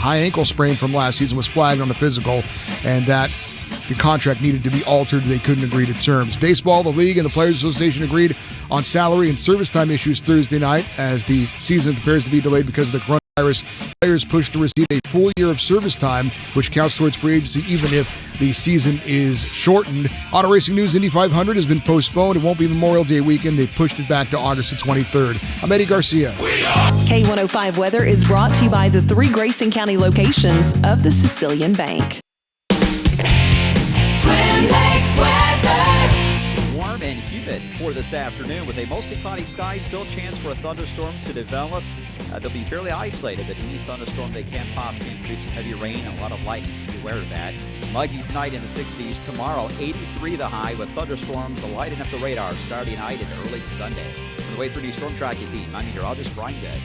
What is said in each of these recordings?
high ankle sprain from last season, was flagged on the physical, and that the contract needed to be altered. They couldn't agree to terms. Baseball, the league, and the Players Association agreed on salary and service time issues Thursday night as the season prepares to be delayed because of the coronavirus. Players pushed to receive a full year of service time, which counts towards free agency even if the season is shortened. Auto Racing News Indy 500 has been postponed. It won't be Memorial Day weekend. They've pushed it back to August the 23rd. I'm Eddie Garcia. K105 Weather is brought to you by the 3 Grayson County locations of the Sicilian Bank. Twin Lakes weather. Warm and humid for this afternoon with a mostly cloudy sky. Still chance for a thunderstorm to develop. They'll be fairly isolated, but any thunderstorm they can pop can produce some heavy rain and a lot of lightning, so be aware of that. Muggy tonight in the 60s. Tomorrow, 83 the high with thunderstorms lighting up the radar Saturday night and early Sunday. On the way through the Storm Tracking Team, I'm meteorologist Brian Good.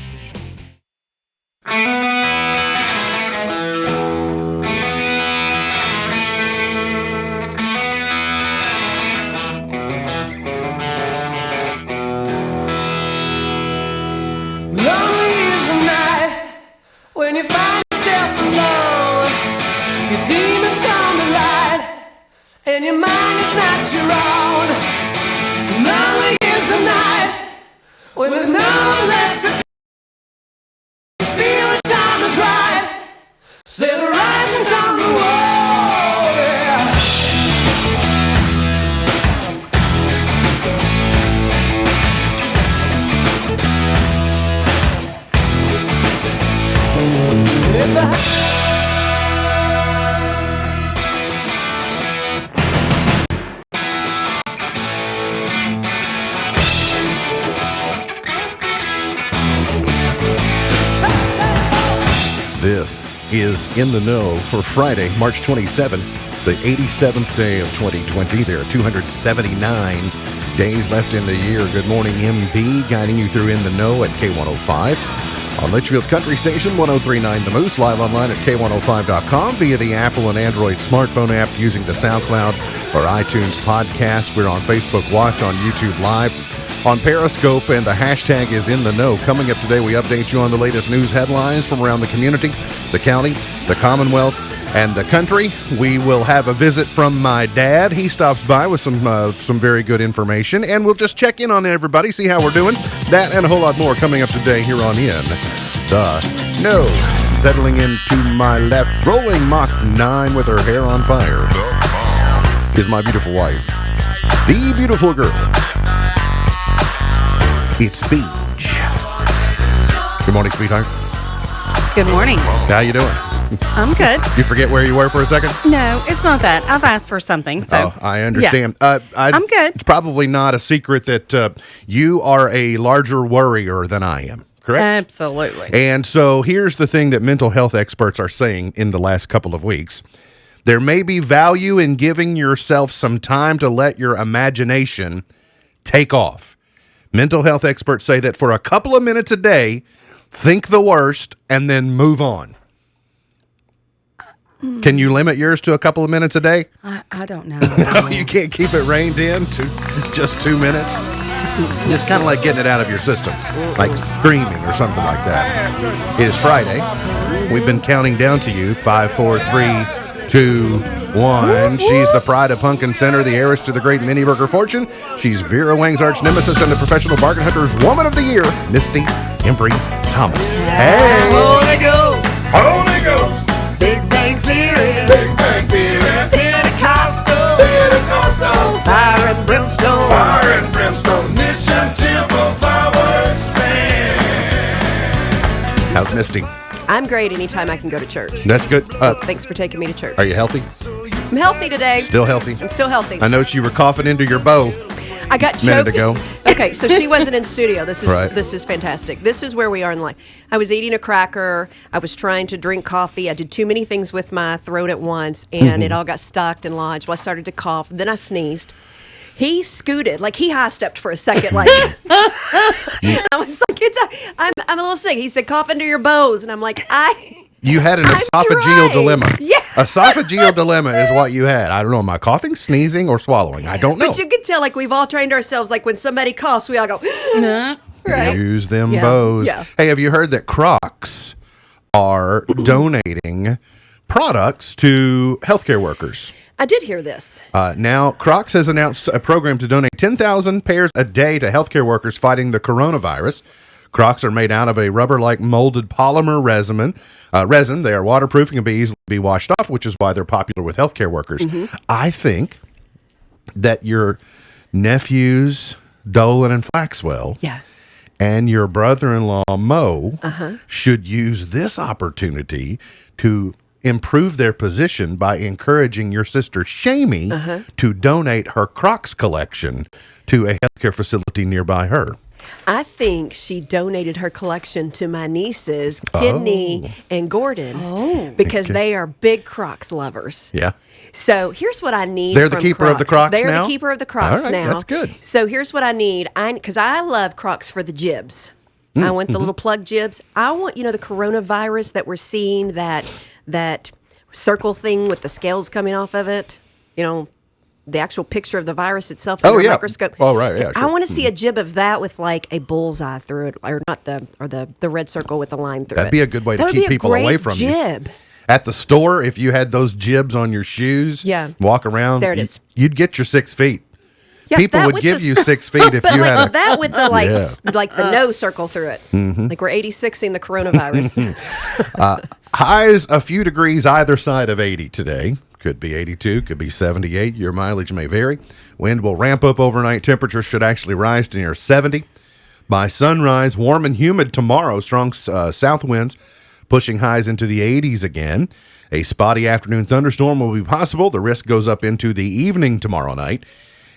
When you find yourself alone, your demons come to light, and your mind is not your own. Lonely is the night when there's no one left to you feel the time is right. Say the writing's on the wall. Yeah. It's a This is In the Know for Friday, March 27th, the 87th day of 2020. There are 279 days left in the year. Good morning, MB, guiding you through In the Know at K105. On Litchfield's Country Station, 103.9 The Moose, live online at K105.com via the Apple and Android smartphone app using the SoundCloud or iTunes podcast. We're on Facebook Watch, on YouTube Live, on Periscope, and the hashtag is In the Know. Coming up today, we update you on the latest news headlines from around the community, the county, the Commonwealth, and the country. We will have a visit from my dad. He stops by with some very good information, and we'll just check in on everybody, see how we're doing. That and a whole lot more coming up today here on In the Know. Settling into my left, rolling Mach 9 with her hair on fire, is my beautiful wife, the beautiful girl. It's Beach. Good morning, sweetheart. Good morning. How you doing? I'm good. You forget where you were for a second? No, it's not that. I've asked for something, so. Oh, I understand. Yeah. I'm good. It's probably not a secret that you are a larger worrier than I am, correct? Absolutely. And so here's the thing that mental health experts are saying in the last couple of weeks. There may be value in giving yourself some time to let your imagination take off. Mental health experts say that for a couple of minutes a day, think the worst and then move on. Can you limit yours to a couple of minutes a day? I don't know. No, you can't keep it reined in to just 2 minutes. It's kind of like getting it out of your system, like screaming or something like that. It is Friday. We've been counting down to you. 5, 4, 3, 2, 1. She's the pride of Pumpkin Center, the heiress to the great mini burger fortune. She's Vera Wang's arch nemesis and the professional bargain hunter's woman of the year, Misty Embry Thomas. Hey! Holy Ghost, Holy Ghost! Big Bang Theory, Big Bang Theory! Pentecostal, Pentecostal! Fire and Brimstone, Fire and Brimstone! Mission Temple Fireworks Stand! How's Misty? I'm great anytime I can go to church. That's good. Thanks for taking me to church. Are you healthy? I'm healthy today. Still healthy? I'm still healthy. I noticed you were coughing into your bow I got a choked. minute ago. Okay, so she wasn't in studio. This is Right. This is fantastic. This is where we are in life. I was eating a cracker. I was trying to drink coffee. I did too many things with my throat at once, and it all got stuck and lodged. Well, I started to cough. Then I sneezed. He scooted, like he high-stepped for a second, like I was like, I'm a little sick. He said, cough into your bows, and I'm like, You had an I'm esophageal trying. dilemma. Yeah. Esophageal dilemma is what you had. I don't know. Am I coughing, sneezing, or swallowing? I don't know. But you can tell, like, we've all trained ourselves, like, when somebody coughs, we all go, No. right? Use them Yeah, bows. yeah. Hey, have you heard that Crocs are donating products to healthcare workers. I did hear this. Now, Crocs has announced a program to donate 10,000 pairs a day to healthcare workers fighting the coronavirus. Crocs are made out of a rubber-like molded polymer resin. They are waterproof and can be easily be washed off, which is why they're popular with healthcare workers. I think that your nephews, Dolan and Flaxwell, and your brother-in-law, Mo, should use this opportunity to improve their position by encouraging your sister, Shamey, to donate her Crocs collection to a healthcare facility nearby her. I think she donated her collection to my nieces, Kidney and Gordon, because they are big Crocs lovers. Yeah. So here's what I need. They're the keeper of the Crocs They're now? the keeper of the Crocs All right, now. that's good. So here's what I need. Because I love Crocs for the jibs. I want the little plug jibs. I want, the coronavirus that we're seeing, that circle thing with the scales coming off of it. The actual picture of the virus itself under a microscope. Oh, right, yeah, I sure. want to see a jib of that with like a bullseye through it, or not the red circle with the line through it. That'd be a good way to That would keep be a people great away from jib. you. At the store, if you had those jibs on your shoes, walk around, There it is. You'd get your 6 feet. Yeah, People that would with give the- you 6 feet if but you like, had a... that with the Yeah. like the no circle through it. Like we're 86ing the coronavirus. Highs a few degrees either side of 80 today. Could be 82, could be 78. Your mileage may vary. Wind will ramp up overnight. Temperatures should actually rise to near 70. By sunrise, warm and humid tomorrow. Strong south winds pushing highs into the 80s again. A spotty afternoon thunderstorm will be possible. The risk goes up into the evening tomorrow night.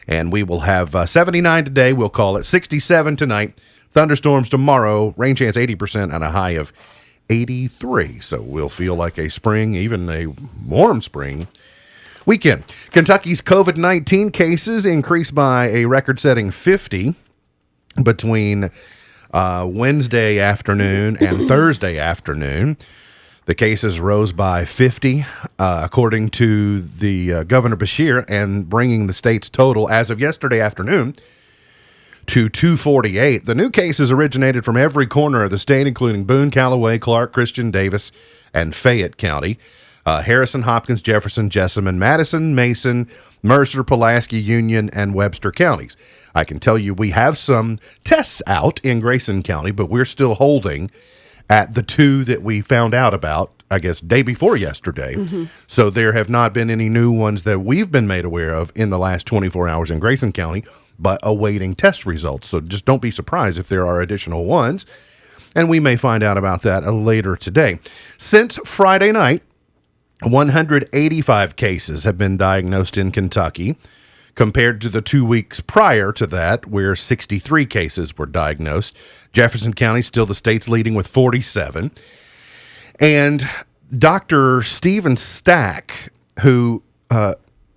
And we will have 79 today. We'll call it 67 tonight. Thunderstorms tomorrow. Rain chance 80% and a high of 83. So we'll feel like a spring, even a warm spring weekend. Kentucky's COVID-19 cases increased by a record-setting 50 between Wednesday afternoon and Thursday afternoon. The cases rose by 50, according to the Governor Beshear, and bringing the state's total as of yesterday afternoon to 248. The new cases originated from every corner of the state, including Boone, Callaway, Clark, Christian, Davis, and Fayette County. Harrison, Hopkins, Jefferson, Jessamine, Madison, Mason, Mercer, Pulaski, Union, and Webster counties. I can tell you we have some tests out in Grayson County, but we're still holding at the 2 that we found out about, I guess, day before yesterday. So there have not been any new ones that we've been made aware of in the last 24 hours in Grayson County, but awaiting test results. So just don't be surprised if there are additional ones, and we may find out about that later today. Since Friday night, 185 cases have been diagnosed in Kentucky, compared to the 2 weeks prior to that, where 63 cases were diagnosed. Jefferson County still the state's leading with 47. And Dr. Stephen Stack, who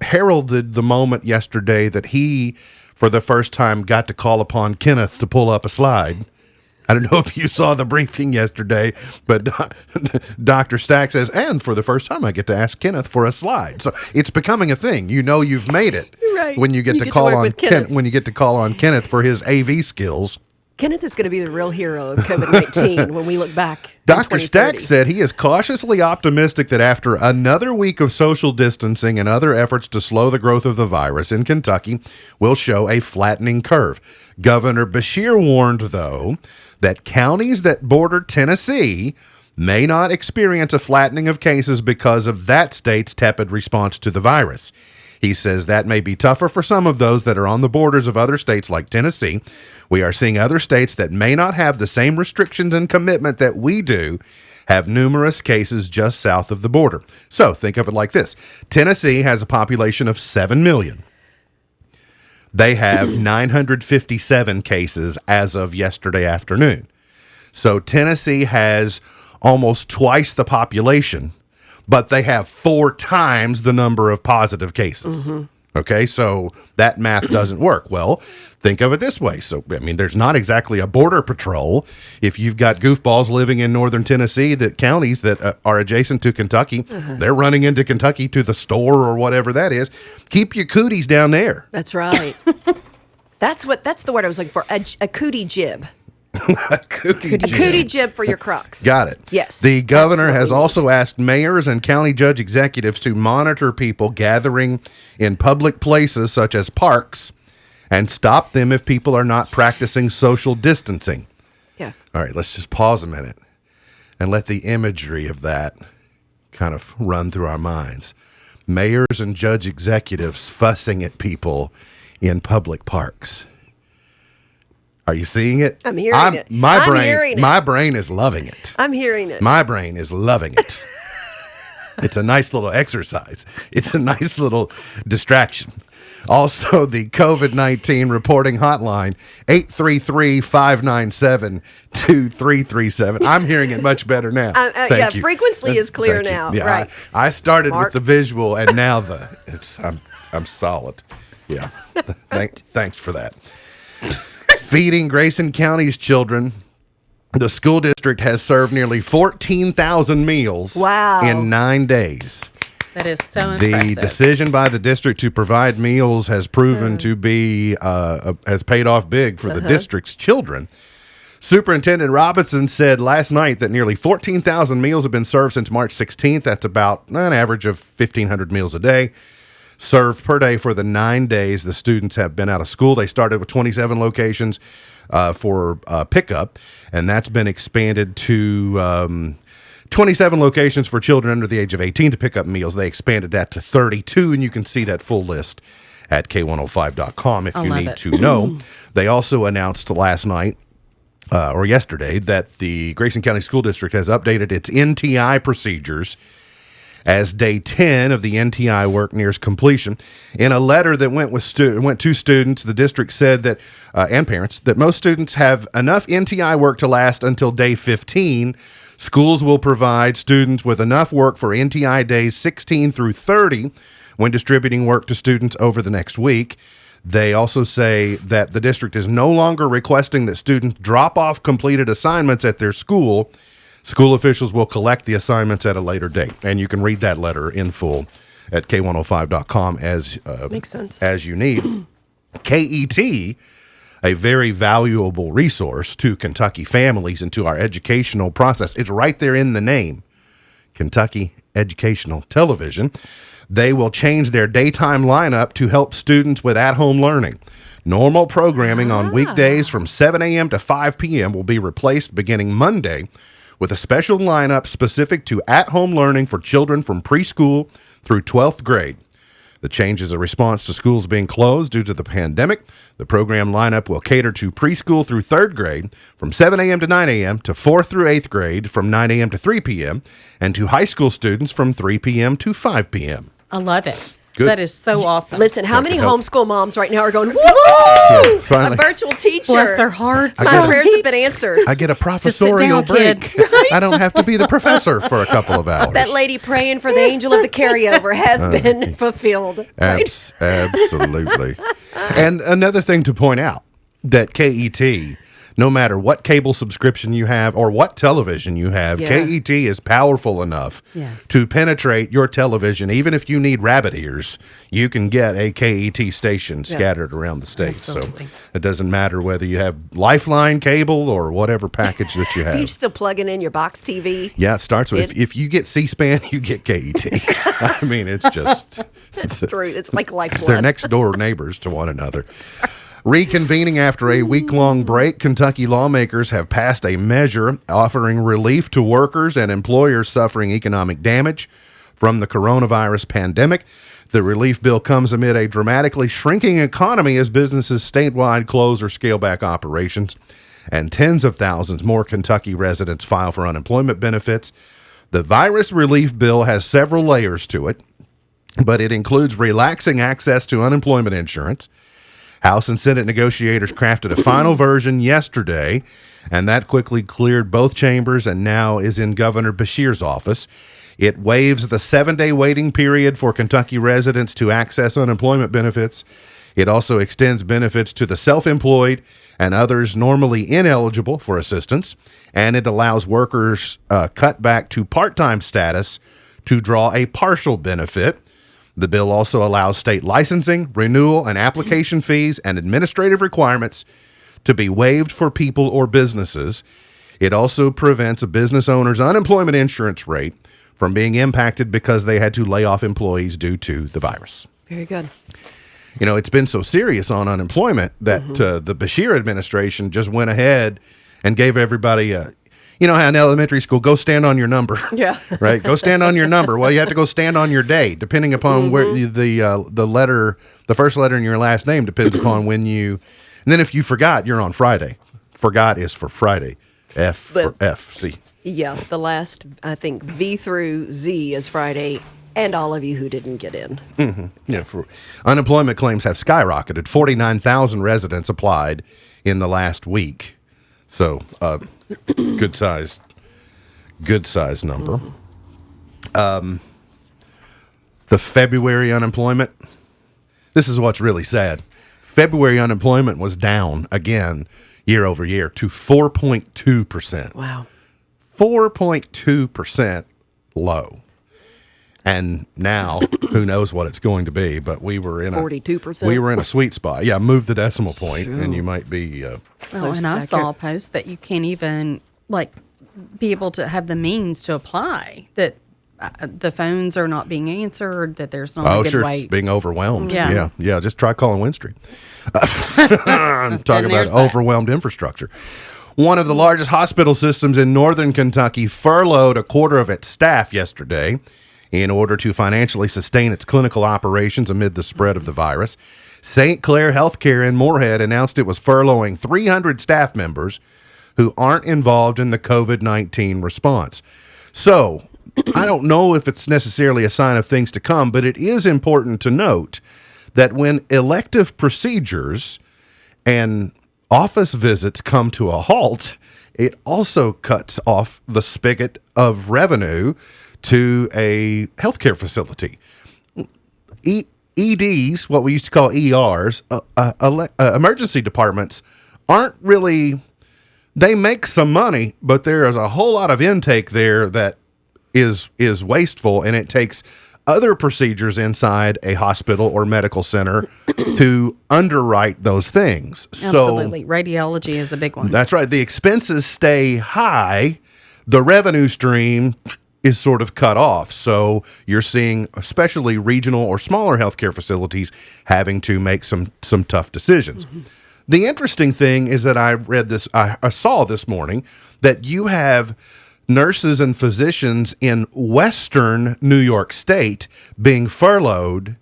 heralded the moment yesterday that he, for the first time, got to call upon Kenneth to pull up a slide. I don't know if you saw the briefing yesterday, but Dr. Stack says, and for the first time, I get to ask Kenneth for a slide. So it's becoming a thing. You know you've made it Right. when you get You to get to call work on with Kenneth. when you get to call on Kenneth for his AV skills. Kenneth is going to be the real hero of COVID-19 when we look back. in Dr. Stack 2030. said he is cautiously optimistic that after another week of social distancing and other efforts to slow the growth of the virus in Kentucky, will show a flattening curve. Governor Beshear warned, though, that counties that border Tennessee may not experience a flattening of cases because of that state's tepid response to the virus. He says that may be tougher for some of those that are on the borders of other states like Tennessee. We are seeing other states that may not have the same restrictions and commitment that we do have numerous cases just south of the border. So think of it like this. Tennessee has a population of 7 million. They have 957 cases as of yesterday afternoon. So Tennessee has almost twice the population, but they have 4 times the number of positive cases. Okay, so that math doesn't work. Well, think of it this way. So, I mean, there's not exactly a border patrol. If you've got goofballs living in northern Tennessee, that counties that are adjacent to Kentucky, they're running into Kentucky to the store or whatever that is. Keep your cooties down there. That's right. That's the word I was looking for. A cootie jib. A cootie A gym. cootie gym for your Crocs. Got it. Yes, The governor that's has what we also asked mayors and county judge executives to monitor people gathering in public places such as parks and stop them if people are not practicing social distancing. Yeah. All right, let's just pause a minute and let the imagery of that kind of run through our minds. Mayors and judge executives fussing at people in public parks. Are you seeing it? I'm hearing it. My I'm brain, hearing it. my brain is loving it. I'm hearing it. My brain is loving it. It's a nice little exercise. It's a nice little distraction. Also, the COVID-19 reporting hotline, 833-597-2337. I'm hearing it much better now. Thank yeah, you. frequency is clear Thank you. now. Yeah, Right. I started Mark. with the visual, and now I'm solid. Yeah. Thanks for that. Feeding Grayson County's children. The school district has served nearly 14,000 meals Wow. in 9 days. That is so The impressive. decision by the district to provide meals has proven to be has paid off big for the district's children. Superintendent Robinson said last night that nearly 14,000 meals have been served since March 16th. That's about an average of 1,500 meals a day served per day for the 9 days the students have been out of school. They started with 27 locations for pickup, and that's been expanded to 27 locations for children under the age of 18 to pick up meals. They expanded that to 32, and you can see that full list at K105.com if you love need it. to know. They also announced last night or yesterday that the Grayson County School District has updated its NTI procedures as day 10 of the NTI work nears completion. In a letter that went to students, the district said that, and parents, that most students have enough NTI work to last until day 15. Schools will provide students with enough work for NTI days 16 through 30 when distributing work to students over the next week. They also say that the district is no longer requesting that students drop off completed assignments at their school. School officials will collect the assignments at a later date, and you can read that letter in full at K105.com Makes sense. as you need. KET, a very valuable resource to Kentucky families and to our educational process. It's right there in the name, Kentucky Educational Television. They will change their daytime lineup to help students with at-home learning. Normal programming on weekdays from 7 a.m. to 5 p.m. will be replaced beginning Monday with a special lineup specific to at-home learning for children from preschool through 12th grade. The change is a response to schools being closed due to the pandemic. The program lineup will cater to preschool through 3rd grade from 7 a.m. to 9 a.m., to 4th through 8th grade from 9 a.m. to 3 p.m., and to high school students from 3 p.m. to 5 p.m. I love it. Good. That is so awesome. Listen, how many help. homeschool moms right now are going, woohoo! finally. A virtual teacher. Bless their hearts. My prayers have been answered. I get a sit professorial down, kid. break. I don't have to be the professor for a couple of hours. That lady praying for the angel of the carryover has been fulfilled. Right? Absolutely. And another thing to point out, that KET, no matter what cable subscription you have or what television you have, Yeah. KET is powerful enough Yes. to penetrate your television. Even if you need rabbit ears, you can get a KET station scattered around the state. Absolutely. So it doesn't matter whether you have Lifeline cable or whatever package that you Are have. you still plugging in your box TV? Yeah, it starts with if you get C-SPAN, you get KET. I mean, it's just That's true. It's like lifeblood. they're next door neighbors to one another. Reconvening after a week-long break, Kentucky lawmakers have passed a measure offering relief to workers and employers suffering economic damage from the coronavirus pandemic. The relief bill comes amid a dramatically shrinking economy as businesses statewide close or scale back operations, and tens of thousands more Kentucky residents file for unemployment benefits. The virus relief bill has several layers to it, but it includes relaxing access to unemployment insurance. House and Senate negotiators crafted a final version yesterday, and that quickly cleared both chambers and now is in Governor Beshear's office. It waives the 7-day waiting period for Kentucky residents to access unemployment benefits. It also extends benefits to the self-employed and others normally ineligible for assistance, and it allows workers cut back to part-time status to draw a partial benefit. The bill also allows state licensing, renewal, and application fees and administrative requirements to be waived for people or businesses. It also prevents a business owner's unemployment insurance rate from being impacted because they had to lay off employees due to the virus. Very good. You know, it's been so serious on unemployment that the Beshear administration just went ahead and gave everybody a, you know how in elementary school, go stand on your number. Yeah. Right? Go stand on your number. Well, you have to go stand on your day, depending upon where the first letter in your last name depends upon when you, and then if you forgot, you're on Friday. Forgot is for Friday. F for F. See. Yeah, the last, I think, V through Z is Friday, and all of you who didn't get in. Yeah, unemployment claims have skyrocketed. 49,000 residents applied in the last week. So, good size number. The February unemployment, this is what's really sad. February unemployment was down again year over year to 4.2%. Wow. 4.2% low. And now, who knows what it's going to be, but we were in 42%. We were in a sweet spot. Yeah, move the decimal point, and you might be... And I saw a post that you can't even, be able to have the means to apply, that the phones are not being answered, that there's not a good wait. Being overwhelmed. Yeah. Yeah, just try calling Winstream. I'm talking about overwhelmed infrastructure. One of the largest hospital systems in northern Kentucky furloughed a quarter of its staff yesterday in order to financially sustain its clinical operations amid the spread of the virus. St. Clair Healthcare in Moorhead announced it was furloughing 300 staff members who aren't involved in the COVID-19 response. So, I don't know if it's necessarily a sign of things to come, but it is important to note that when elective procedures and office visits come to a halt, it also cuts off the spigot of revenue to a healthcare facility. EDs, what we used to call ERs, emergency departments, aren't really, they make some money, but there is a whole lot of intake there that is wasteful, and it takes other procedures inside a hospital or medical center to underwrite those things. Absolutely. Radiology is a big one. That's right. The expenses stay high. The revenue stream is sort of cut off. So you're seeing especially regional or smaller healthcare facilities having to make some tough decisions. Mm-hmm. The interesting thing is that I saw this morning that you have nurses and physicians in western New York State being furloughed,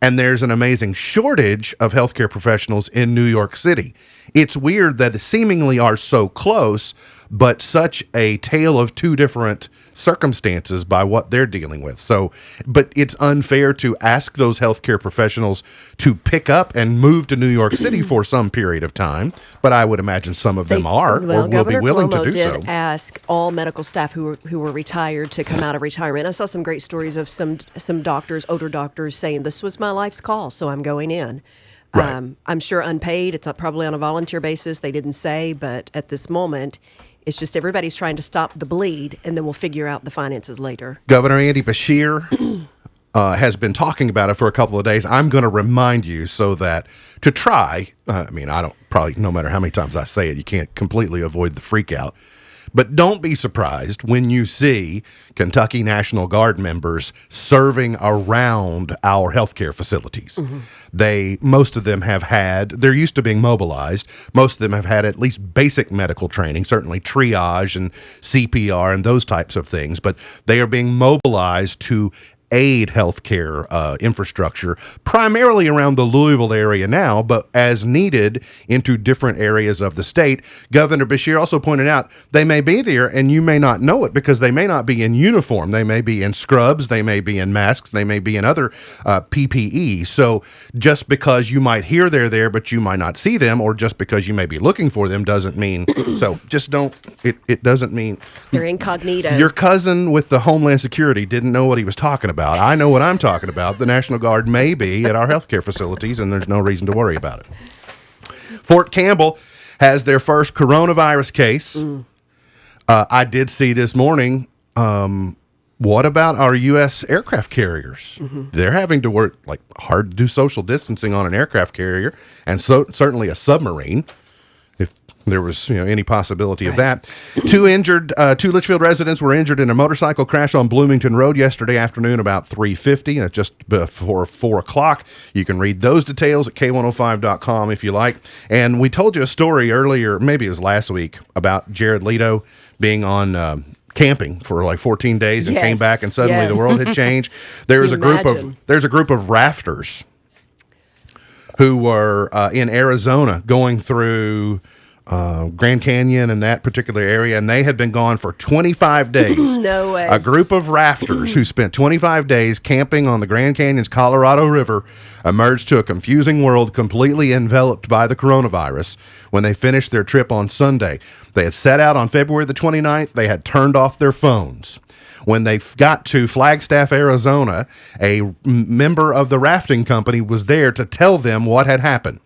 and there's an amazing shortage of healthcare professionals in New York City. It's weird that seemingly are so close, but such a tale of two different circumstances by what they're dealing with. So, but it's unfair to ask those healthcare professionals to pick up and move to New York City for some period of time. But I would imagine some of them or will Governor be willing Cuomo to do so. did ask all medical staff who were retired to come out of retirement. I saw some great stories of some doctors, older doctors, saying this was my life's call, so I'm going in. Right. I'm sure unpaid. It's probably on a volunteer basis. They didn't say, but at this moment, it's just everybody's trying to stop the bleed, and then we'll figure out the finances later. Governor Andy Beshear has been talking about it for a couple of days. I'm going to remind you so that to try, I don't probably, no matter how many times I say it, you can't completely avoid the freak out. But don't be surprised when you see Kentucky National Guard members serving around our healthcare facilities. Mm-hmm. Most of them they're used to being mobilized. Most of them have had at least basic medical training, certainly triage and CPR and those types of things, but they are being mobilized to aid healthcare infrastructure, primarily around the Louisville area now, but as needed into different areas of the state. Governor Beshear also pointed out they may be there and you may not know it because they may not be in uniform. They may be in scrubs, they may be in masks, they may be in other PPE. So just because you might hear they're there, but you might not see them, or just because you may be looking for them doesn't mean, so just don't, it doesn't mean. They're incognito. Your cousin with the Homeland Security didn't know what he was talking about. I know what I'm talking about. The National Guard may be at our healthcare facilities, and there's no reason to worry about it. Fort Campbell has their first coronavirus case. I did see this morning, what about our U.S. aircraft carriers? Mm-hmm. They're having to work hard to do social distancing on an aircraft carrier, and so certainly a submarine. there was any possibility of that. Two Litchfield residents were injured in a motorcycle crash on Bloomington Road yesterday afternoon about 3:50, just before 4 o'clock. You can read those details at K105.com if you like. And we told you a story earlier, maybe it was last week, about Jared Leto being on camping for like 14 days and came back and suddenly the world had changed. There's a group of rafters who were in Arizona going through Grand Canyon and that particular area, and they had been gone for 25 days. No way. A group of rafters who spent 25 days camping on the Grand Canyon's Colorado River emerged to a confusing world completely enveloped by the coronavirus when they finished their trip on Sunday. They had set out on February the 29th. They had turned off their phones. When they got to Flagstaff, Arizona, a member of the rafting company was there to tell them what had happened.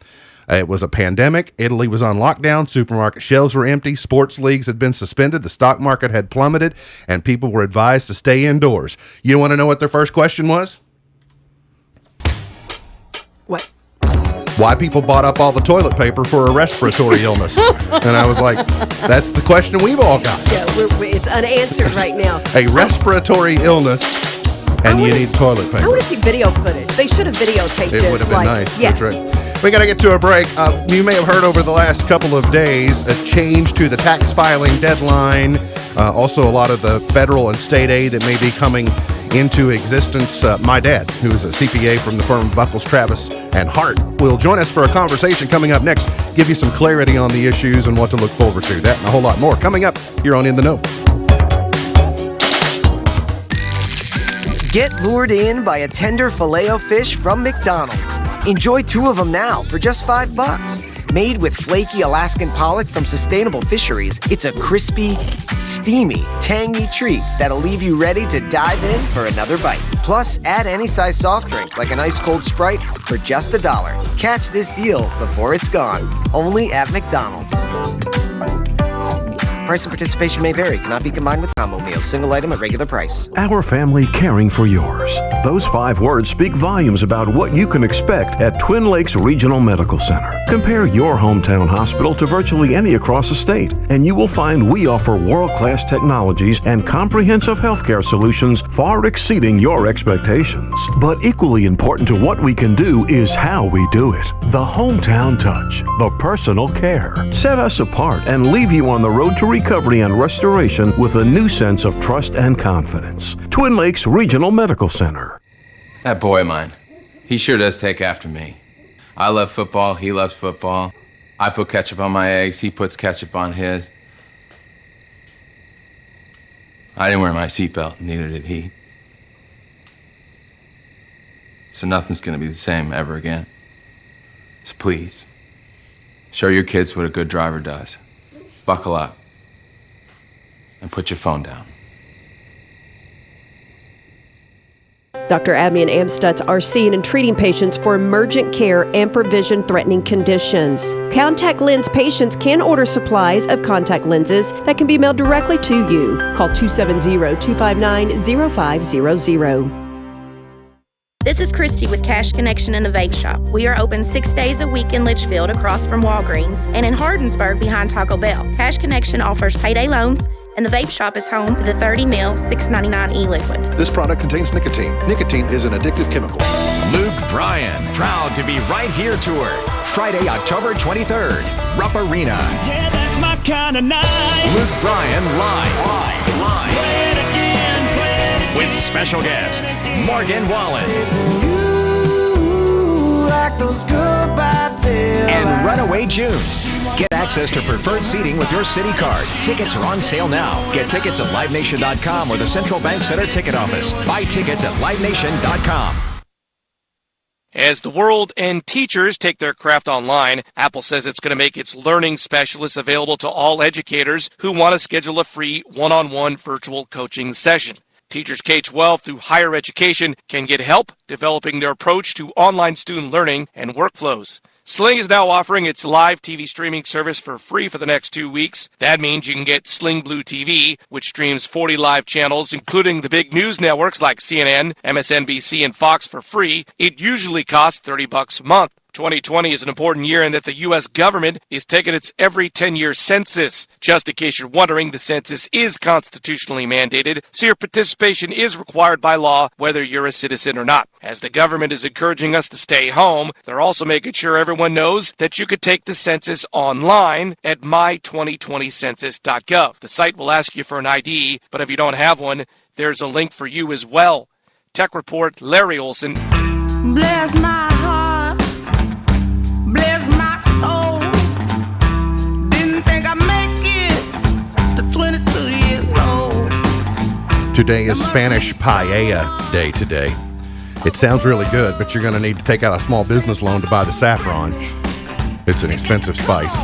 It was a pandemic. Italy was on lockdown. Supermarket shelves were empty. Sports leagues had been suspended. The stock market had plummeted, and people were advised to stay indoors. You want to know what their first question was? What? Why people bought up all the toilet paper for a respiratory illness. And I was like, that's the question we've all got. Yeah, it's unanswered right now. A respiratory illness, and you need toilet paper. I want to see video footage. They should have videotaped this. It would have been nice. Yes. That's right. We got to get to a break. You may have heard over the last couple of days a change to the tax filing deadline. Also, a lot of the federal and state aid that may be coming into existence. My dad, who is a CPA from the firm Buckles, Travis, and Hart, will join us for a conversation coming up next. Give you some clarity on the issues and what to look forward to. That and a whole lot more coming up here on In the Know. Get lured in by a tender Filet-O-Fish from McDonald's. Enjoy 2 of them now for just $5. Made with flaky Alaskan pollock from sustainable fisheries, it's a crispy, steamy, tangy treat that'll leave you ready to dive in for another bite. Plus, add any size soft drink like an ice-cold Sprite for just $1. Catch this deal before it's gone. Only at McDonald's. Price and participation may vary. Cannot be combined with combo meals. Single item at regular price. Our family caring for yours. Those 5 words speak volumes about what you can expect at Twin Lakes Regional Medical Center. Compare your hometown hospital to virtually any across the state, and you will find we offer world-class technologies and comprehensive healthcare solutions far exceeding your expectations. But equally important to what we can do is how we do it. The hometown touch, the personal care. Set us apart and leave you on the road to recovery and restoration with a new sense of trust and confidence. Twin Lakes Regional Medical Center. That boy of mine, he sure does take after me. I love football, he loves football. I put ketchup on my eggs, he puts ketchup on his. I didn't wear my seatbelt, neither did he. So nothing's gonna be the same ever again. So please, show your kids what a good driver does. Buckle up. And put your phone down. Dr. Abney and Amstutz are seeing and treating patients for emergent care and for vision-threatening conditions. Contact lens patients can order supplies of contact lenses that can be mailed directly to you. Call 270-259-0500. This is Christy with Cash Connection in the Vape Shop. We are open 6 days a week in Litchfield across from Walgreens and in Hardinsburg behind Taco Bell. Cash Connection offers payday loans, and the Vape Shop is home to the 30 ml $6.99 e-liquid. This product contains nicotine. Nicotine is an addictive chemical. Luke Bryan, proud to be right here tour. Friday, October 23rd, Rupp Arena. Yeah, that's my kind of night. Luke Bryan live. Play it again, play it again. With special guests, Morgan Wallen. Like those goodbye tears. And Runaway June. Get access to preferred seating with your City Card. Tickets are on sale now. Get tickets at LiveNation.com or the Central Bank Center ticket office. Buy tickets at LiveNation.com. As the world and teachers take their craft online, Apple says it's going to make its learning specialists available to all educators who want to schedule a free one-on-one virtual coaching session. Teachers K-12 through higher education can get help developing their approach to online student learning and workflows. Sling is now offering its live TV streaming service for free for the next 2 weeks. That means you can get Sling Blue TV, which streams 40 live channels, including the big news networks like CNN, MSNBC, and Fox for free. It usually costs $30 a month. 2020 is an important year in that the U.S. government is taking its every 10-year census. Just in case you're wondering, the census is constitutionally mandated, so your participation is required by law whether you're a citizen or not. As the government is encouraging us to stay home, they're also making sure everyone knows that you could take the census online at my2020census.gov. The site will ask you for an ID, but if you don't have one, there's a link for you as well. Tech Report, Larry Olson. Bless my heart, bless my soul. Didn't think I'd make it to 22 years old. Today is Spanish Paella Day today. It sounds really good, but you're going to need to take out a small business loan to buy the saffron. It's an expensive spice.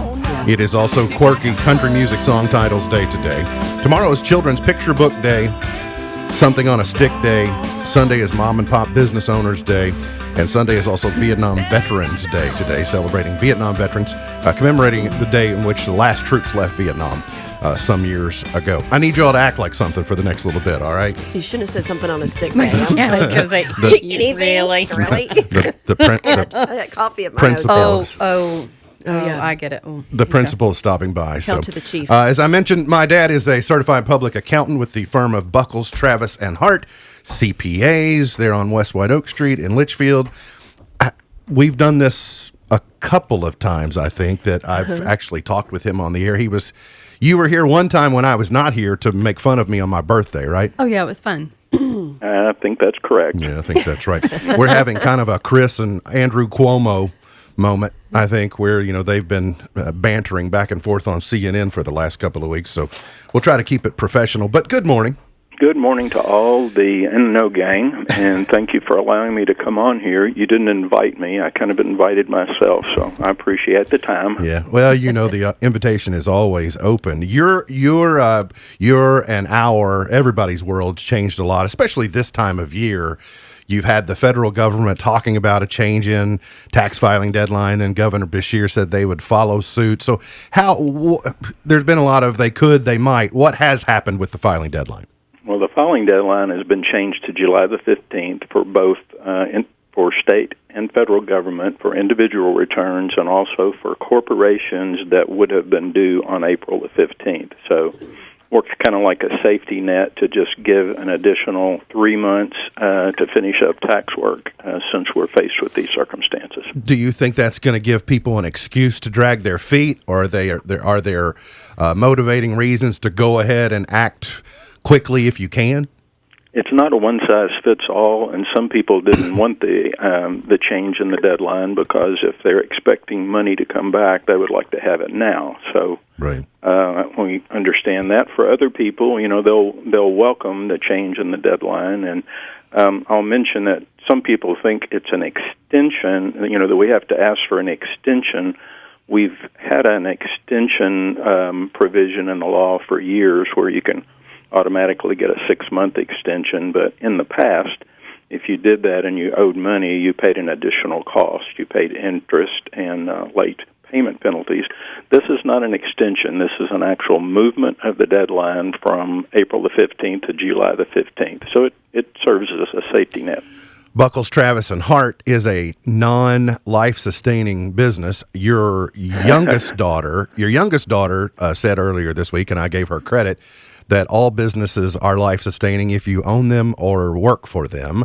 It is also quirky country music song titles day today. Tomorrow is Children's Picture Book Day, Something on a Stick Day. Sunday is Mom and Pop Business Owners Day. And Sunday is also Vietnam Veterans Day today, celebrating Vietnam veterans, commemorating the day in which the last troops left Vietnam some years ago. I need y'all to act like something for the next little bit, all right? So you shouldn't have said something on a stick, man. Yeah, I was going to say, really? The coffee at my principal. house. Oh, yeah. I get it. The principal is stopping by. Tell to the chief. As I mentioned, my dad is a certified public accountant with the firm of Buckles, Travis, and Hart, CPAs. They're on West White Oak Street in Litchfield. We've done this a couple of times, I think, that I've actually talked with him on the air. You were here one time when I was not here to make fun of me on my birthday, right? Oh, yeah, it was fun. I think that's correct. Yeah, I think that's right. We're having kind of a Chris and Andrew Cuomo moment, I think, where, they've been bantering back and forth on CNN for the last couple of weeks. So we'll try to keep it professional. But good morning. Good morning to all the No gang, and thank you for allowing me to come on here. You didn't invite me. I kind of invited myself, so I appreciate the time. Yeah, well, the invitation is always open. Your and our, everybody's world's changed a lot, especially this time of year. You've had the federal government talking about a change in tax filing deadline, and Governor Beshear said they would follow suit. So there's been a lot of they could, they might. What has happened with the filing deadline? Well, the filing deadline has been changed to July the 15th for both for state and federal government for individual returns, and also for corporations that would have been due on April the 15th. So works kind of like a safety net to just give an additional 3 months to finish up tax work since we're faced with these circumstances. Do you think that's going to give people an excuse to drag their feet, or are there motivating reasons to go ahead and act quickly if you can? It's not a one-size-fits-all, and some people didn't want the change in the deadline because if they're expecting money to come back, they would like to have it now. So right. We understand that. For other people, they'll welcome the change in the deadline, and I'll mention that some people think it's an extension, that we have to ask for an extension. We've had an extension provision in the law for years where you can automatically get a 6-month extension, but in the past, if you did that and you owed money, you paid an additional cost. You paid interest and late payment penalties. This is not an extension. This is an actual movement of the deadline from April the 15th to July the 15th. So it serves as a safety net. Buckles, Travis, and Hart is a non-life-sustaining business. Your youngest daughter said earlier this week, and I gave her credit, that all businesses are life-sustaining if you own them or work for them.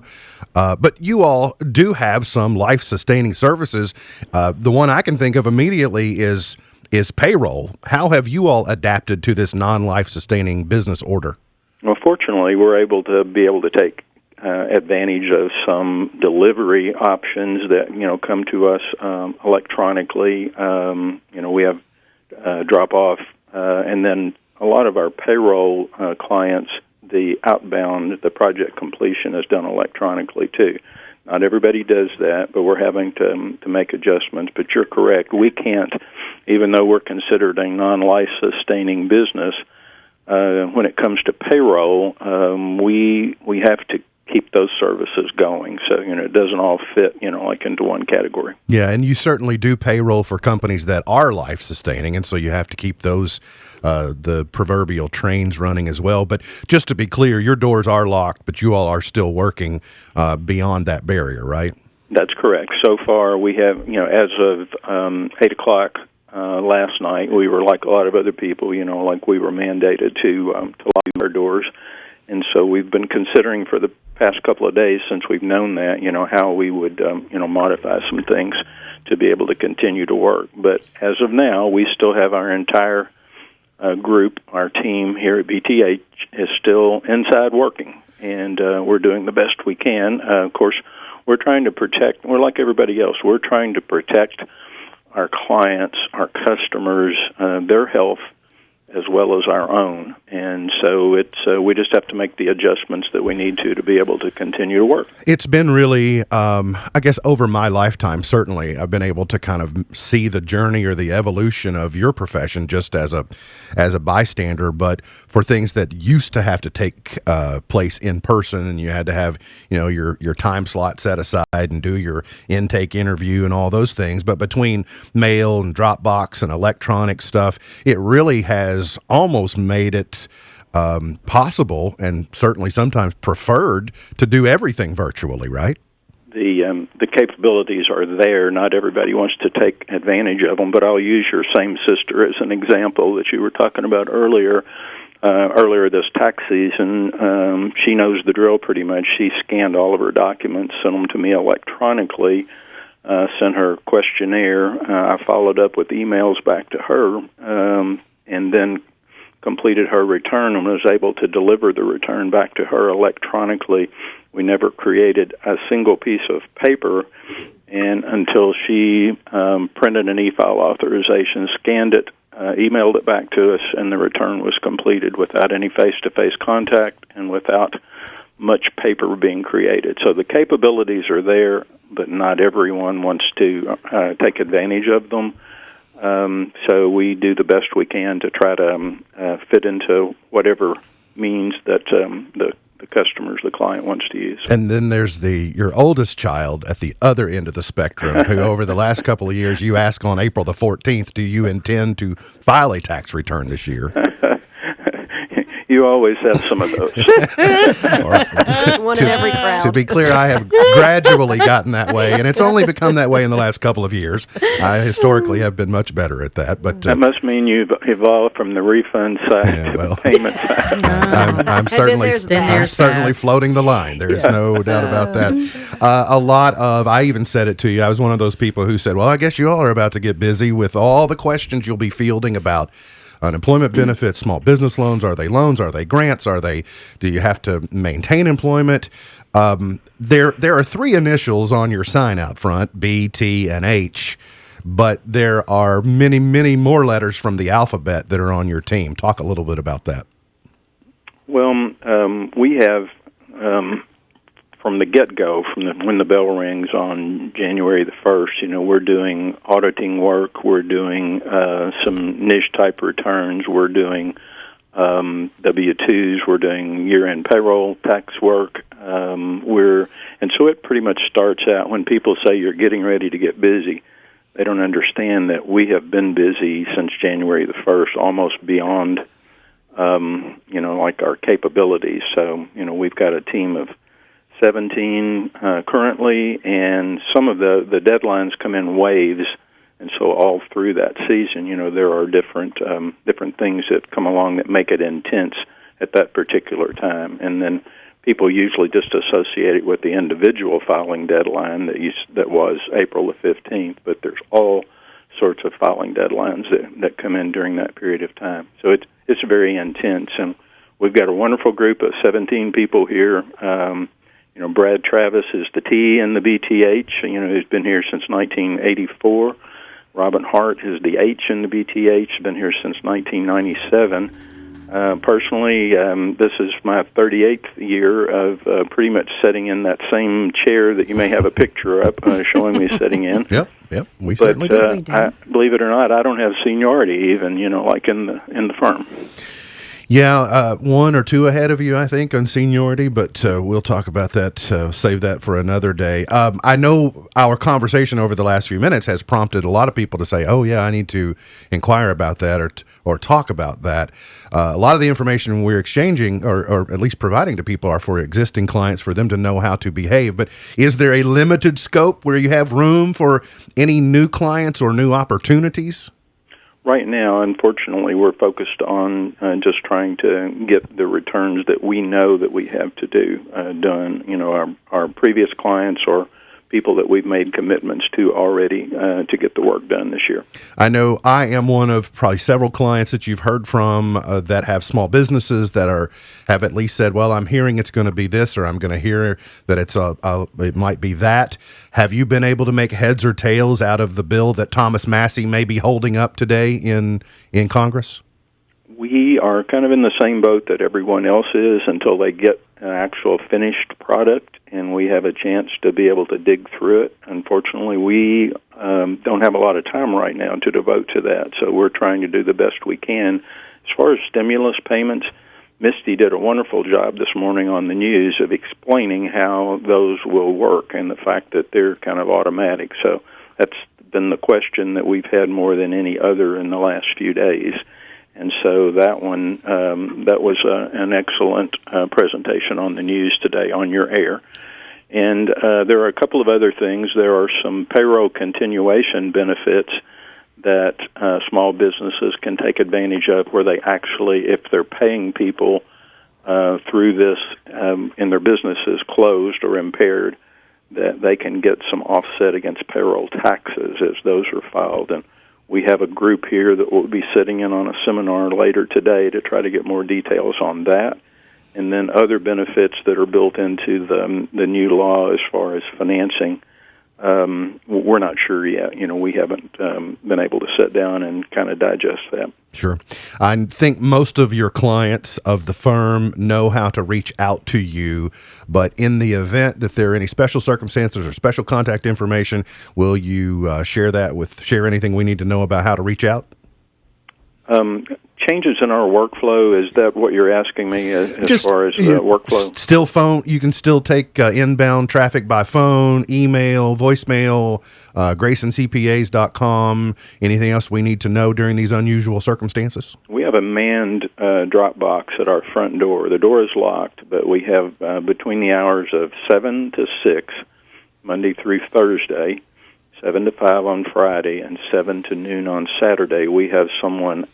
But you all do have some life-sustaining services. The one I can think of immediately is payroll. How have you all adapted to this non-life-sustaining business order? Well, fortunately, we're able to take advantage of some delivery options that come to us electronically. We have drop-off, and then a lot of our payroll clients, the outbound, the project completion is done electronically too. Not everybody does that, but we're having to make adjustments. But you're correct. We can't, even though we're considered a non-life-sustaining business, when it comes to payroll, we have to keep those services going. So, it doesn't all fit, like into one category. Yeah, and you certainly do payroll for companies that are life-sustaining, and so you have to keep those, the proverbial trains running as well. But just to be clear, your doors are locked, but you all are still working beyond that barrier, right? That's correct. So far, we have, as of 8 o'clock last night, we were like a lot of other people, like we were mandated to lock our doors. And so we've been considering for the past couple of days since we've known that, how we would, modify some things to be able to continue to work. But as of now, we still have our entire group, our team here at BTH is still inside working, and we're doing the best we can. Of course, we're trying to protect, we're like everybody else, we're trying to protect our clients, our customers, their health, as well as our own. And so we just have to make the adjustments that we need to be able to continue to work. It's been really, I guess, over my lifetime, certainly, I've been able to kind of see the journey or the evolution of your profession just as a bystander. But for things that used to have to take place in person, and you had to have, your time slot set aside and do your intake interview and all those things. But between mail and Dropbox and electronic stuff, it really has almost made it possible, and certainly sometimes preferred, to do everything virtually, right? The capabilities are there. Not everybody wants to take advantage of them, but I'll use your same sister as an example that you were talking about earlier. Earlier this tax season, she knows the drill pretty much. She scanned all of her documents, sent them to me electronically, sent her questionnaire. I followed up with emails back to her, and then completed her return and was able to deliver the return back to her electronically. We never created a single piece of paper, and until she printed an e-file authorization, scanned it, emailed it back to us, and the return was completed without any face-to-face contact and without much paper being created. So the capabilities are there, but not everyone wants to take advantage of them. So we do the best we can to try to fit into whatever means that the customers, the client wants to use. And then there's your oldest child at the other end of the spectrum, who over the last couple of years, you ask on April the 14th, do you intend to file a tax return this year? You always have some of those. One in every crowd. To be clear, I have gradually gotten that way, and it's only become that way in the last couple of years. I historically have been much better at that. But that must mean you've evolved from the refund side to the payment side. I'm certainly floating the line. There is no doubt about that. I even said it to you, I was one of those people who said, well, I guess you all are about to get busy with all the questions you'll be fielding about unemployment benefits, small business loans. Are they loans? Are they grants? Do you have to maintain employment? There are three initials on your sign out front, B, T, and H, but there are many, many more letters from the alphabet that are on your team. Talk a little bit about that. Well, we have, from the get-go, when the bell rings on January the 1st, we're doing auditing work, we're doing some niche-type returns, we're doing W-2s, we're doing year-end payroll tax work, and so it pretty much starts out when people say you're getting ready to get busy. They don't understand that we have been busy since January the 1st, almost beyond, like our capabilities. So, we've got a team of 17 currently, and some of the deadlines come in waves, and so all through that season, there are different things that come along that make it intense at that particular time, and then people usually just associate it with the individual filing deadline that was April the 15th, but there's all sorts of filing deadlines that come in during that period of time. So it's very intense, and we've got a wonderful group of 17 people here. Brad Travis is the T in the BTH, who's been here since 1984. Robin Hart is the H in the BTH, been here since 1997. Personally, this is my 38th year of pretty much sitting in that same chair that you may have a picture up showing me sitting in. Yep, we certainly do. Believe it or not, I don't have seniority even, like in the firm. Yeah, 1 or 2 ahead of you, I think, on seniority, but we'll talk about that, save that for another day. I know our conversation over the last few minutes has prompted a lot of people to say, oh, yeah, I need to inquire about that or talk about that. A lot of the information we're exchanging or at least providing to people are for existing clients for them to know how to behave. But is there a limited scope where you have room for any new clients or new opportunities? Right now, unfortunately, we're focused on just trying to get the returns that we know that we have to do done. You know, our previous clients or people that we've made commitments to already to get the work done this year. I know I am one of probably several clients that you've heard from that have small businesses that have at least said, well, I'm hearing it's going to be this, or I'm going to hear that it might be that. Have you been able to make heads or tails out of the bill that Thomas Massie may be holding up today in Congress? We are kind of in the same boat that everyone else is until they get an actual finished product and we have a chance to be able to dig through it. Unfortunately, we don't have a lot of time right now to devote to that, so we're trying to do the best we can. As far as stimulus payments, Misty did a wonderful job this morning on the news of explaining how those will work and the fact that they're kind of automatic. So that's been the question that we've had more than any other in the last few days. And so that one, that was an excellent presentation on the news today on your air. And there are a couple of other things. There are some payroll continuation benefits that small businesses can take advantage of where they actually, if they're paying people through this and their business is closed or impaired, that they can get some offset against payroll taxes as those are filed. And we have a group here that will be sitting in on a seminar later today to try to get more details on that. And then other benefits that are built into the new law as far as financing. We're not sure yet. You know, we haven't been able to sit down and kind of digest that. Sure. I think most of your clients of the firm know how to reach out to you, but in the event that there are any special circumstances or special contact information, will you share anything we need to know about how to reach out? Changes in our workflow, is that what you're asking me as far as workflow? Still phone, you can still take inbound traffic by phone, email, voicemail, GraysonCPAs.com. Anything else we need to know during these unusual circumstances? We have a manned drop box at our front door. The door is locked, but we have between the hours of 7 to 6, Monday through Thursday, 7 to 5 on Friday, and 7 to noon on Saturday, we have someone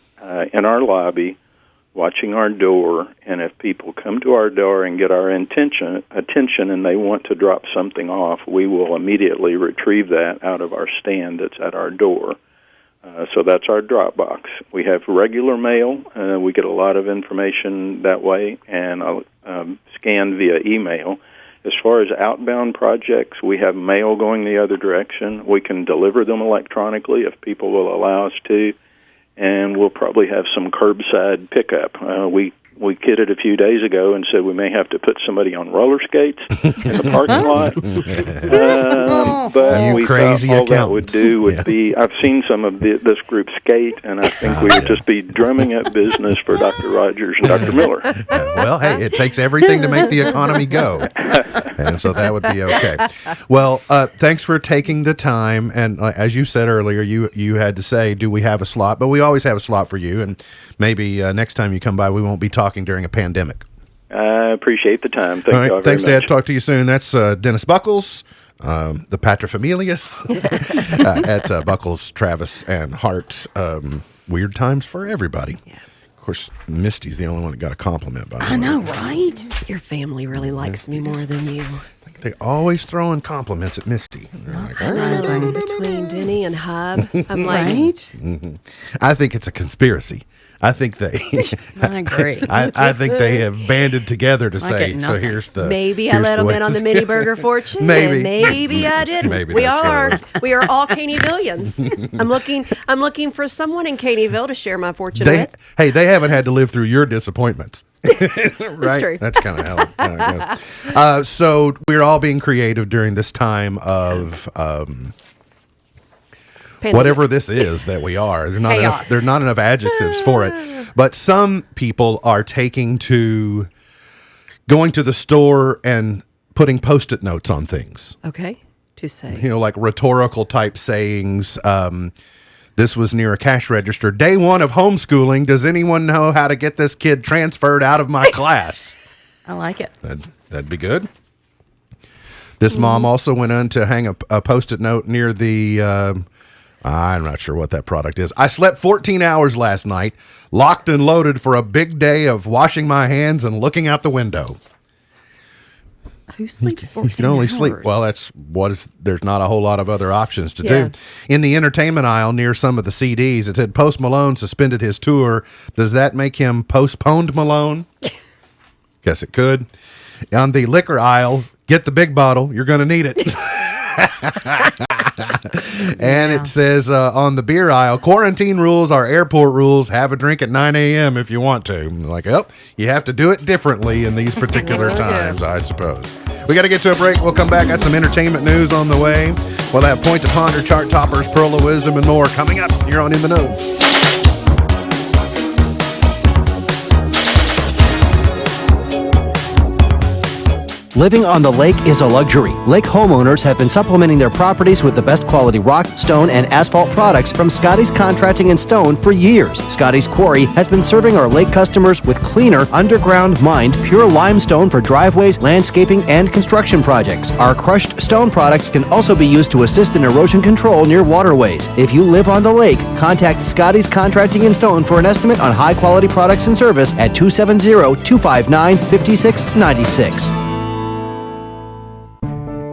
in our lobby watching our door, and if people come to our door and get our attention and they want to drop something off, we will immediately retrieve that out of our stand that's at our door. So that's our drop box. We have regular mail. We get a lot of information that way, and scanned via email. As far as outbound projects, we have mail going the other direction. We can deliver them electronically if people will allow us to, and we'll probably have some curbside pickup. We kidded a few days ago and said we may have to put somebody on roller skates in the parking lot. But we thought all that would do would be, I've seen some of this group skate, and I think we would just be drumming up business for Dr. Rogers and Dr. Miller. Well, hey, it takes everything to make the economy go. And so that would be okay. Well, thanks for taking the time. And as you said earlier, you had to say, do we have a slot? But we always have a slot for you. And maybe next time you come by, we won't be talking during a pandemic. I appreciate the time. Thank you all very much. Thanks, Dad. Talk to you soon. That's Dennis Buckles, the paterfamilias at Buckles, Travis, and Hart. Weird times for everybody. Yeah. Of course, Misty's the only one that got a compliment by me. I know, right? Your family really likes me more than you. They always throwing compliments at Misty. Between Denny and Hub, I'm like, right? Mm-hmm. I think it's a conspiracy. I think they. I agree. I think they have banded together to say. So here's the. Maybe I let them in on the mini burger fortune. Maybe I didn't. Maybe we are all Caneyvillians. I'm looking for someone in Caneyville to share my fortune with. Hey, they haven't had to live through your disappointments. Right? That's true. That's kind of how it goes. So we're all being creative during this time of whatever this is that we are. There's not enough adjectives for it. But some people are going to the store and putting Post-it notes on things. Okay, to say. Like rhetorical type sayings. This was near a cash register. Day 1 of homeschooling. Does anyone know how to get this kid transferred out of my class? I like it. That'd be good. This mom also went on to hang a Post-it note near the, I'm not sure what that product is. I slept 14 hours last night, locked and loaded for a big day of washing my hands and looking out the window. Who sleeps 14 hours? You can only sleep. Well, there's not a whole lot of other options to do. In the entertainment aisle near some of the CDs, it said Post Malone suspended his tour. Does that make him postponed Malone? Guess it could. On the liquor aisle, get the big bottle. You're going to need it. And it says on the beer aisle, quarantine rules are airport rules. Have a drink at 9 a.m. if you want to. Like, you have to do it differently in these particular times, I suppose. We got to get to a break. We'll come back. Got some entertainment news on the way. We'll have Point to Ponder, Chart Toppers, Pearl of Wisdom, and more coming up here on In the Know. Living on the lake is a luxury. Lake homeowners have been supplementing their properties with the best quality rock, stone, and asphalt products from Scotty's Contracting and Stone for years. Scotty's Quarry has been serving our lake customers with cleaner, underground mined, pure limestone for driveways, landscaping, and construction projects. Our crushed stone products can also be used to assist in erosion control near waterways. If you live on the lake, contact Scotty's Contracting and Stone for an estimate on high-quality products and service at 270-259-5696.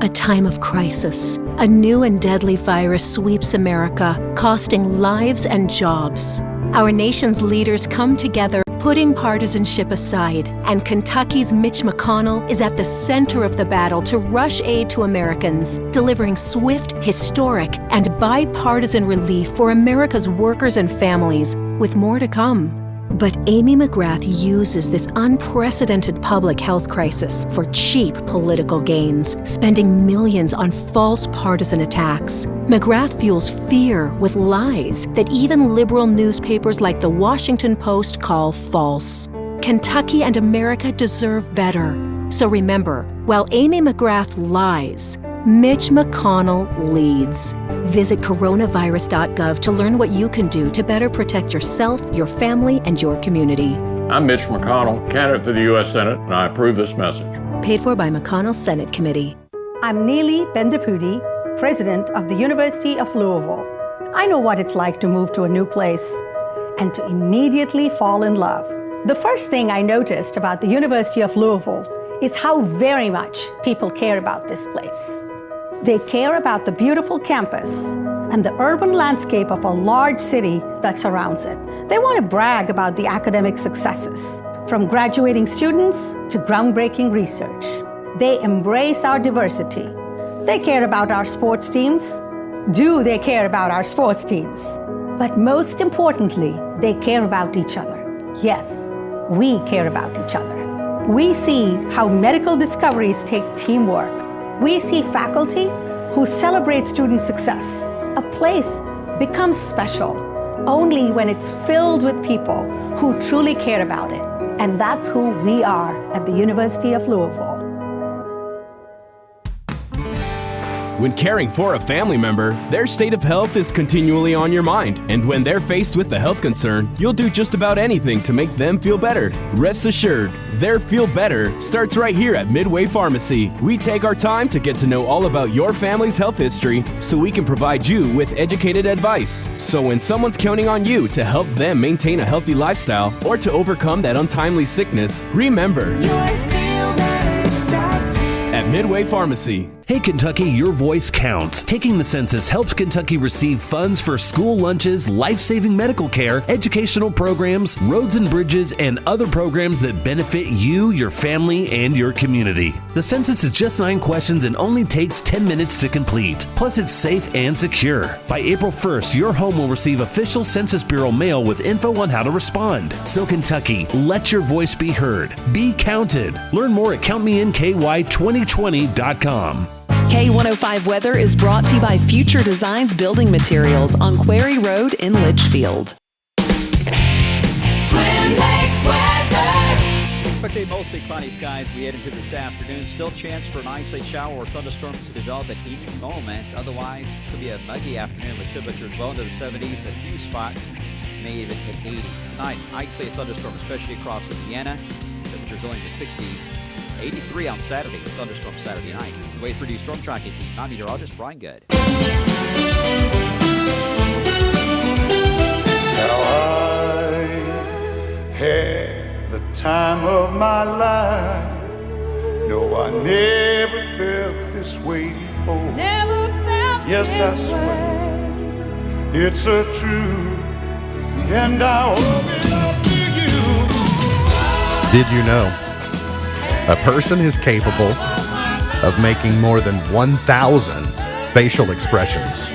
A time of crisis. A new and deadly virus sweeps America, costing lives and jobs. Our nation's leaders come together, putting partisanship aside, and Kentucky's Mitch McConnell is at the center of the battle to rush aid to Americans, delivering swift, historic, and bipartisan relief for America's workers and families, with more to come. But Amy McGrath uses this unprecedented public health crisis for cheap political gains, spending millions on false partisan attacks. McGrath fuels fear with lies that even liberal newspapers like the Washington Post call false. Kentucky and America deserve better. So remember, while Amy McGrath lies, Mitch McConnell leads. Visit coronavirus.gov to learn what you can do to better protect yourself, your family, and your community. I'm Mitch McConnell, candidate for the U.S. Senate, and I approve this message. Paid for by McConnell Senate Committee. I'm Neeli Bendapudi, president of the University of Louisville. I know what it's like to move to a new place and to immediately fall in love. The first thing I noticed about the University of Louisville is how very much people care about this place. They care about the beautiful campus and the urban landscape of a large city that surrounds it. They want to brag about the academic successes, from graduating students to groundbreaking research. They embrace our diversity. They care about our sports teams. Do they care about our sports teams? But most importantly, they care about each other. Yes, we care about each other. We see how medical discoveries take teamwork. We see faculty who celebrate student success. A place becomes special only when it's filled with people who truly care about it. And that's who we are at the University of Louisville. When caring for a family member, their state of health is continually on your mind. And when they're faced with a health concern, you'll do just about anything to make them feel better. Rest assured, their feel better starts right here at Midway Pharmacy. We take our time to get to know all about your family's health history so we can provide you with educated advice. So when someone's counting on you to help them maintain a healthy lifestyle or to overcome that untimely sickness, remember, at Midway Pharmacy. Hey Kentucky, your voice counts. Taking the census helps Kentucky receive funds for school lunches, life-saving medical care, educational programs, roads and bridges, and other programs that benefit you, your family, and your community. The census is just 9 questions and only takes 10 minutes to complete. Plus, it's safe and secure. By April 1st, your home will receive official Census Bureau mail with info on how to respond. So Kentucky, let your voice be heard. Be counted. Learn more at CountMeInKY2020.com. K105 Weather is brought to you by Future Designs Building Materials on Quarry Road in Litchfield. Twin Lakes weather. Expect a mostly cloudy skies we head into this afternoon. Still chance for an isolated shower or thunderstorms to develop at any moment. Otherwise, it's going to be a muggy afternoon with temperatures well into the 70s. A few spots may even hit 80. Tonight, I'd say a thunderstorm, especially across Indiana. Temperatures only in the 60s. 83 on Saturday with thunderstorm Saturday night. The Wave 3D Storm Tracking Team. I'm meteorologist Brian Good. Now I had the time of my life. No, I never felt this way before. Never felt yes, this I swear it's a truth, and I owe it all to you. Did you know a person is capable of making more than 1,000 facial expressions?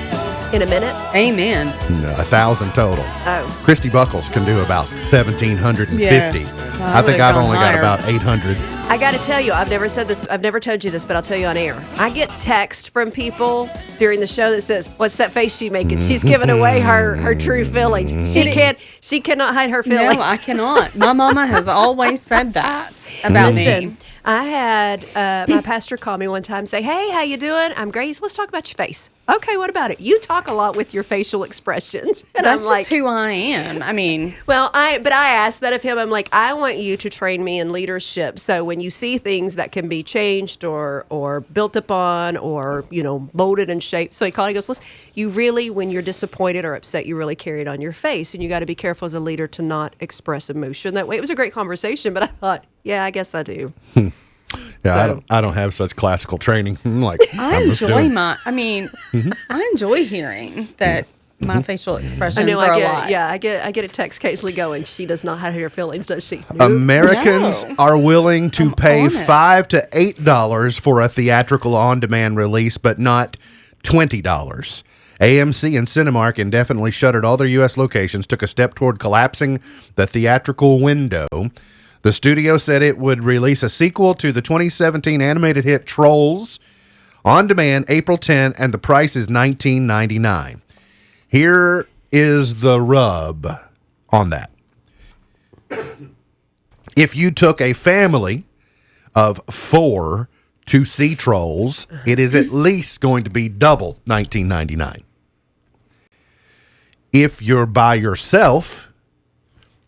In a minute? Amen. No, 1,000 total. Oh. Christy Buckles can do about 1,750. Yeah. I think I've only got about 800. I got to tell you, I've never said this. I've never told you this, but I'll tell you on air. I get text from people during the show that says, "What's that face she making?" She's giving away her true feelings. She cannot hide her feelings. No, I cannot. My mama has always said that about me. I had my pastor call me one time and say, "Hey, how you doing? I'm Grace. Let's talk about your face." Okay, what about it? You talk a lot with your facial expressions. And That's I'm like, just who I am. I mean, I asked that of him. I'm like, I want you to train me in leadership. So when you see things that can be changed or built upon or, molded and shaped. So he called, he goes, listen, you really, when you're disappointed or upset, you really carry it on your face. And you got to be careful as a leader to not express emotion that way. It was a great conversation, but I thought, yeah, I guess I do. Yeah, I don't have such classical training. I enjoy hearing that my facial expressions I know, are I a get, lot. Yeah, I get a text occasionally going, she does not hide her feelings, does she? Americans No. are willing to pay honest. $5 to $8 for a theatrical on-demand release, but not $20. AMC and Cinemark indefinitely shuttered all their U.S. locations, took a step toward collapsing the theatrical window. The studio said it would release a sequel to the 2017 animated hit Trolls on demand April 10, and the price is $19.99. Here is the rub on that. If you took a family of 4 to see Trolls, it is at least going to be double $19.99. If you're by yourself,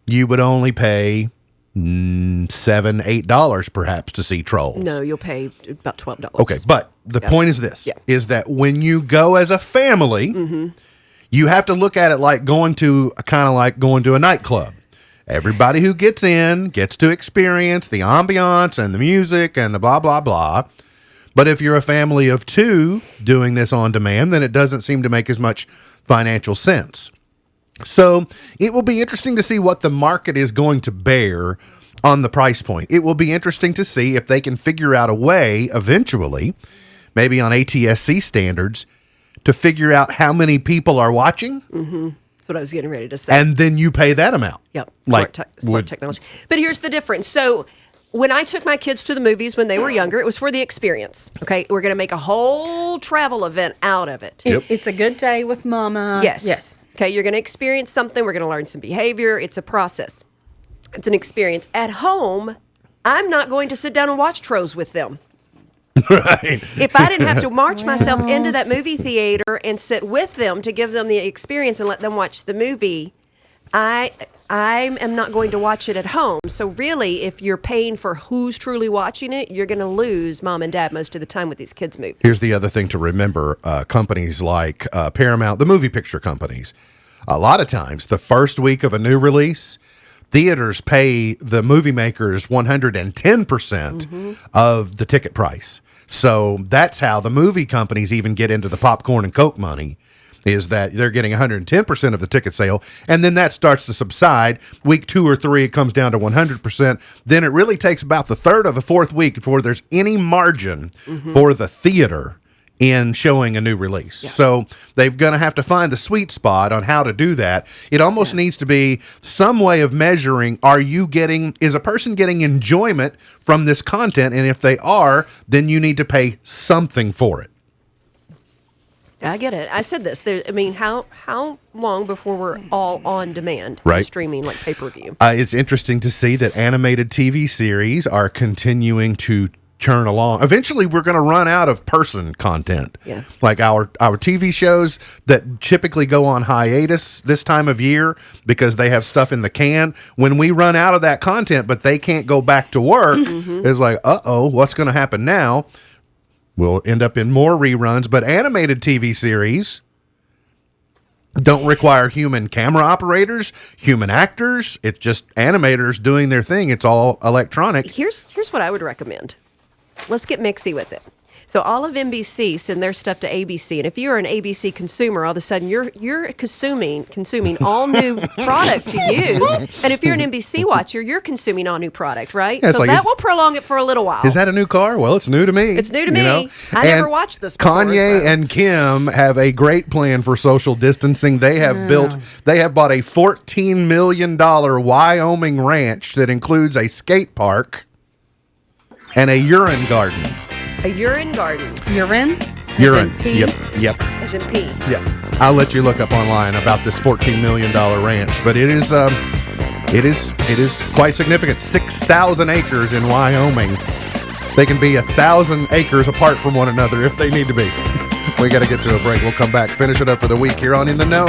you would only pay $7-8 perhaps to see Trolls. No, you'll pay about $12. Okay, but the point is this, is that when you go as a family, you have to look at it like going to a nightclub. Everybody who gets in gets to experience the ambiance and the music and the blah, blah, blah. But if you're a family of 2 doing this on demand, then it doesn't seem to make as much financial sense. So it will be interesting to see what the market is going to bear on the price point. It will be interesting to see if they can figure out a way eventually, maybe on ATSC standards, to figure out how many people are watching. Mm-hmm. That's what I was getting ready to say. And then you pay that amount. Yep. Like Smart technology. But here's the difference. So when I took my kids to the movies when they were younger, it was for the experience. Okay. We're going to make a whole travel event out of it. It's a good day with mama. Yes. Okay. You're going to experience something. We're going to learn some behavior. It's a process. It's an experience. At home, I'm not going to sit down and watch Trolls with them. Right. If I didn't have to march myself into that movie theater and sit with them to give them the experience and let them watch the movie, I am not going to watch it at home. So really, if you're paying for who's truly watching it, you're going to lose mom and dad most of the time with these kids' movies. Here's the other thing to remember. Companies like Paramount, the movie picture companies, a lot of times, the first week of a new release, theaters pay the movie makers 110% of the ticket price. So that's how the movie companies even get into the popcorn and Coke money, is that they're getting 110% of the ticket sale, and then that starts to subside. Week 2 or 3, it comes down to 100%. Then it really takes about the 3rd or the 4th week before there's any margin for the theater in showing a new release. So they're going to have to find the sweet spot on how to do that. It almost needs to be some way of measuring, is a person getting enjoyment from this content? And if they are, then you need to pay something for it. I get it. I said this. How long before we're all on demand, Right. streaming like pay-per-view? It's interesting to see that animated TV series are continuing to churn along. Eventually, we're going to run out of person content. Yeah. Like our TV shows that typically go on hiatus this time of year because they have stuff in the can. When we run out of that content, but they can't go back to work, it's like, uh-oh, what's going to happen now? We'll end up in more reruns, but animated TV series don't require human camera operators, human actors. It's just animators doing their thing. It's all electronic. Here's what I would recommend. Let's get mixy with it. So all of NBC send their stuff to ABC, and if you're an ABC consumer, all of a sudden you're consuming all new product to you. And if you're an NBC watcher, you're consuming all new product, right? Yeah, so like, that will prolong it for a little while. Is that a new car? Well, it's new to me. It's new to me. You know? I never And watched this before. Kanye and Kim have a great plan for social distancing. They have bought a $14 million Wyoming ranch that includes a skate park and a urine garden. A urine garden. Urine? Urine. P? Yep. As in P. Yeah. I'll let you look up online about this $14 million ranch, but it is quite significant. 6,000 acres in Wyoming. They can be 1,000 acres apart from one another if they need to be. We got to get to a break. We'll come back, finish it up for the week here on In the Know.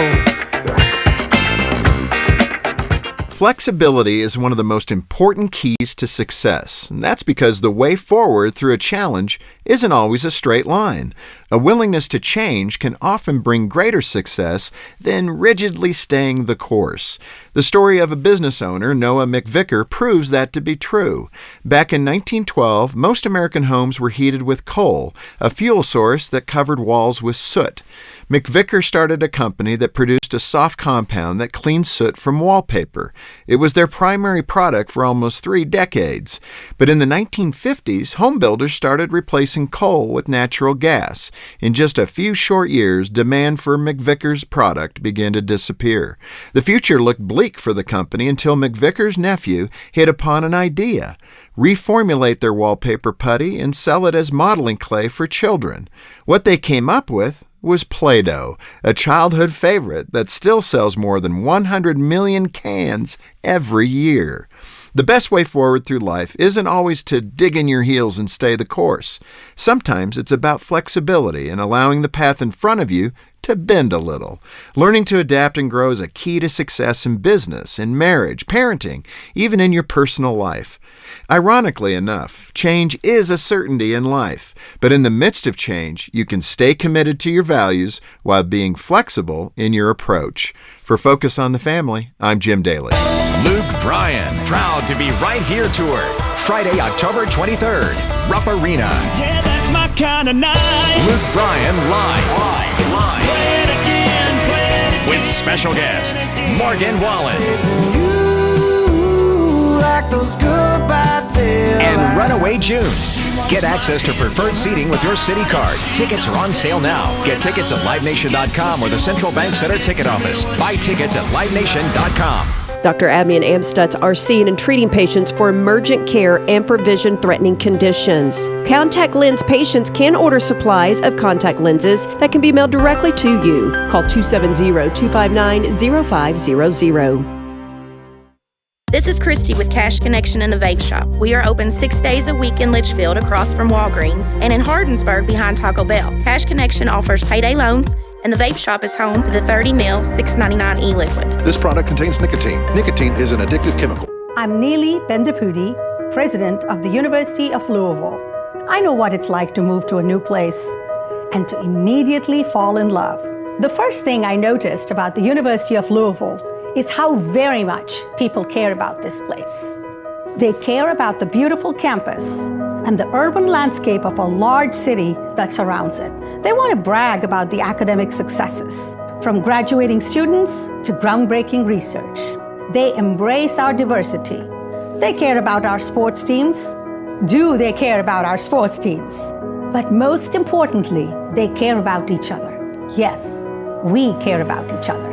Flexibility is one of the most important keys to success, and that's because the way forward through a challenge isn't always a straight line. A willingness to change can often bring greater success than rigidly staying the course. The story of a business owner, Noah McVicker, proves that to be true. Back in 1912, most American homes were heated with coal, a fuel source that covered walls with soot. McVicker started a company that produced a soft compound that cleaned soot from wallpaper. It was their primary product for almost 3 decades. But in the 1950s, home builders started replacing coal with natural gas. In just a few short years, demand for McVicker's product began to disappear. The future looked bleak for the company until McVicker's nephew hit upon an idea: reformulate their wallpaper putty and sell it as modeling clay for children. What they came up with was Play-Doh, a childhood favorite that still sells more than 100 million cans every year. The best way forward through life isn't always to dig in your heels and stay the course. Sometimes it's about flexibility and allowing the path in front of you to bend a little. Learning to adapt and grow is a key to success in business, in marriage, parenting, even in your personal life. Ironically enough, change is a certainty in life, but in the midst of change, you can stay committed to your values while being flexible in your approach. For Focus on the Family, I'm Jim Daly. Luke Bryan, proud to be right here tour. Friday, October 23rd, Rupp Arena. Yeah, that's my kind of night. Luke Bryan live. Play it again. With special guests, Morgan Wallen. Like those goodbye tales. And Runaway June. Get access to preferred seating with your City Card. Tickets are on sale now. Get tickets at LiveNation.com or the Central Bank Center ticket office. Buy tickets at LiveNation.com. Dr. Abby and Amstutz are seeing and treating patients for emergent care and for vision-threatening conditions. Contact lens patients can order supplies of contact lenses that can be mailed directly to you. Call 270-259-0500. This is Christy with Cash Connection in the Vape Shop. We are open 6 days a week in Litchfield across from Walgreens and in Hardinsburg behind Taco Bell. Cash Connection offers payday loans, and the Vape Shop is home to the 30 ml $6.99 e-liquid. This product contains nicotine. Nicotine is an addictive chemical. I'm Neeli Bendapudi, president of the University of Louisville. I know what it's like to move to a new place and to immediately fall in love. The first thing I noticed about the University of Louisville is how very much people care about this place. They care about the beautiful campus and the urban landscape of a large city that surrounds it. They want to brag about the academic successes, from graduating students to groundbreaking research. They embrace our diversity. They care about our sports teams. Do they care about our sports teams? But most importantly, they care about each other. Yes, we care about each other.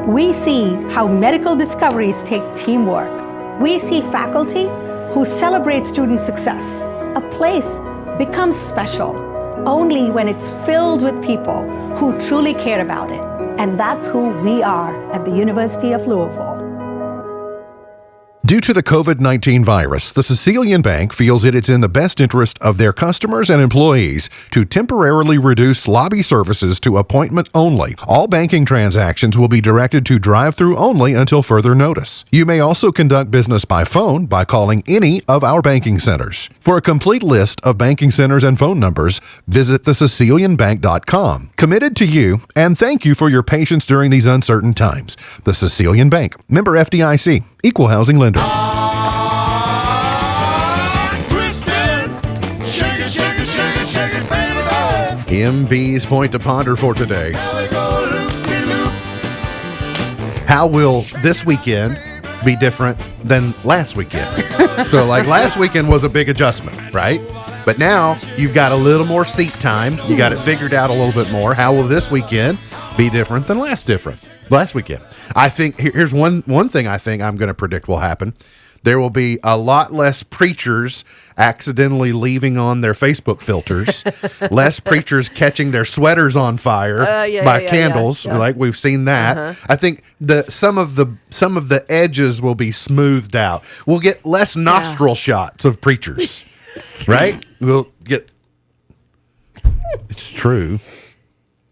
We see how medical discoveries take teamwork. We see faculty who celebrate student success. A place becomes special only when it's filled with people who truly care about it. And that's who we are at the University of Louisville. Due to the COVID-19 virus, the Sicilian Bank feels it's in the best interest of their customers and employees to temporarily reduce lobby services to appointment only. All banking transactions will be directed to drive-through only until further notice. You may also conduct business by phone by calling any of our banking centers. For a complete list of banking centers and phone numbers, visit thesicilianbank.com. Committed to you, and thank you for your patience during these uncertain times. The Sicilian Bank, member FDIC, equal housing lender. MB's point to ponder for today. How will this weekend be different than last weekend? So like last weekend was a big adjustment, right? But now you've got a little more seat time. You got it figured out a little bit more. How will this weekend be different than last weekend? I think here's one thing I think I'm going to predict will happen. There will be a lot less preachers accidentally leaving on their Facebook filters, less preachers catching their sweaters on fire by candles, like we've seen that. I think some of the edges will be smoothed out. We'll get less nostril shots of preachers, right? We'll get. It's true.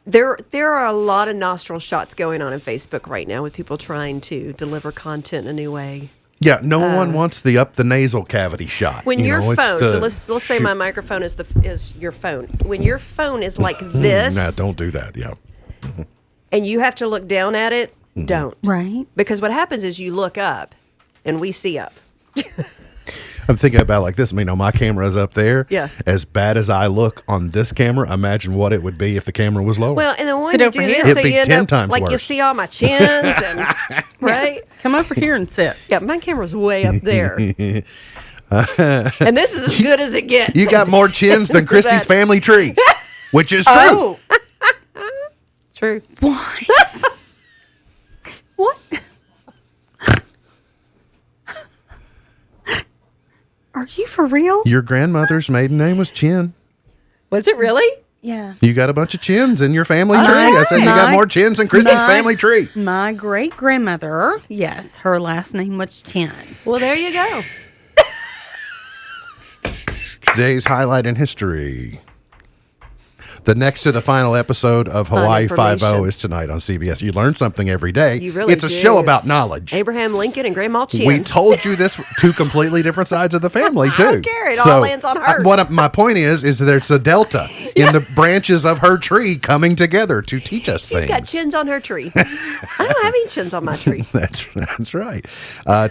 There are a lot of nostril shots going on Facebook right now with people trying to deliver content in a new way. Yeah, no one wants the up the nasal cavity shot. When your phone, so let's say my microphone is your phone. When your phone is like this, no, don't do that. Yeah, and you have to look down at it. Don't. Right. Because what happens is you look up, and we see up. I'm thinking about like this. I mean, my camera's up there. Yeah. As bad as I look on this camera, imagine what it would be if the camera was lower. Well, and then when you do this, so you end up 10 times like worse. you see all my chins, and right? Come over here and sit. Yeah, my camera's way up there. And this is as good as it gets. You got more chins than Christy's family tree, which is true. Oh. True. What? What? Are you for real? Your grandmother's maiden name was Chin. Was it really? Yeah. You got a bunch of chins in your family tree. I said you got more chins than Christy's family tree. My great grandmother, yes, her last name was Chin. Well, there you go. Today's highlight in history. The next to the final episode of Hawaii Five-0 is tonight on CBS. You learn something every day. You really It's a show about knowledge. Abraham Lincoln and Grandma Chin. We told you this, two completely different sides of the family, too. I don't care. It all lands on her. My point is there's a delta in the branches of her tree coming together to teach us things. She's got chins on her tree. I don't have any chins on my tree. That's right.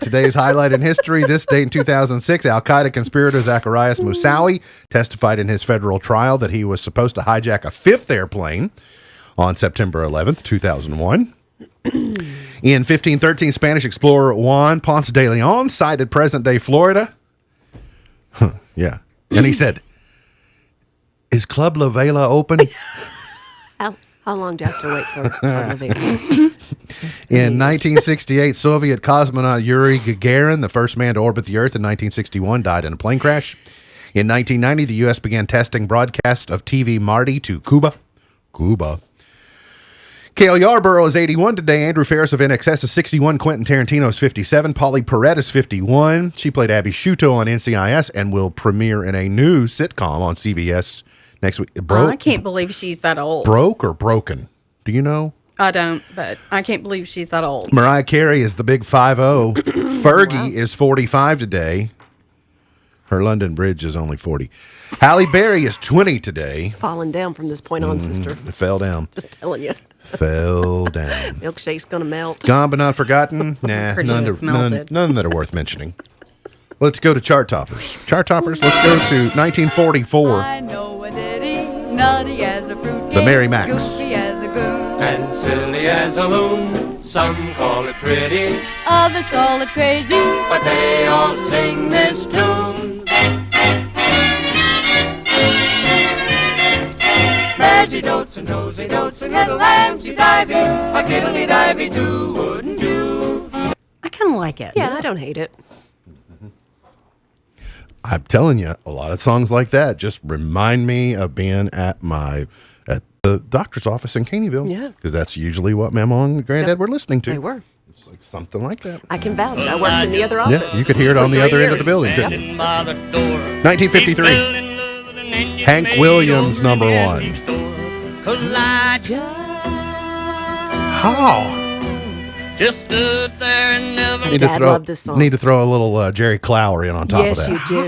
Today's highlight in history, this date in 2006, Al-Qaeda conspirator Zacarias Moussaoui testified in his federal trial that he was supposed to hijack a fifth airplane on September 11th, 2001. In 1513, Spanish explorer Juan Ponce de Leon sighted present-day Florida. Yeah. And he said, "Is Club La Vela open?" How long do you have to wait for Club La Vela? In 1968, Soviet cosmonaut Yuri Gagarin, the first man to orbit the Earth in 1961, died in a plane crash. In 1990, the U.S. began testing broadcast of TV Marty to Cuba. Cale Yarborough is 81 today. Andrew Ferris of NXS is 61. Quentin Tarantino is 57. Polly Perrette is 51. She played Abby Shuto on NCIS and will premiere in a new sitcom on CBS next week. I can't believe she's that old. Broke or broken? Do you know? I don't, but I can't believe she's that old. Mariah Carey is the big 5-0. Fergie is 45 today. Her London Bridge is only 40. Halle Berry is 20 today. Falling down from this point on, sister. It fell down. Just telling you. Fell down. Milkshake's going to melt. Gone but not forgotten? Nah, none that are worth mentioning. Let's go to Chart Toppers. Chart Toppers, let's go to 1944. I know a ditty, nutty as a fruit. The Mary Macs. Goofy as a goon. And silly as a loon. Some call it pretty. Others call it crazy. But they all sing this tune. Measy dotes and nosy dotes and little lambsy divey. A kiddly divey do wouldn't do. I kind of like it. Yeah, I don't hate it. I'm telling you, a lot of songs like that just remind me of being at the doctor's office in Caneyville. Yeah. Because that's usually what Mama and Granddad were listening to. They were. It's like something like that. I can vouch. I worked in the other office. Yeah, you could hear it on the other end of the building, too. 1953. Hank Williams, number one. How? Just stood there and never. Dad loved this song. Need to throw a little Jerry Clower in on top of that. Yes, you do.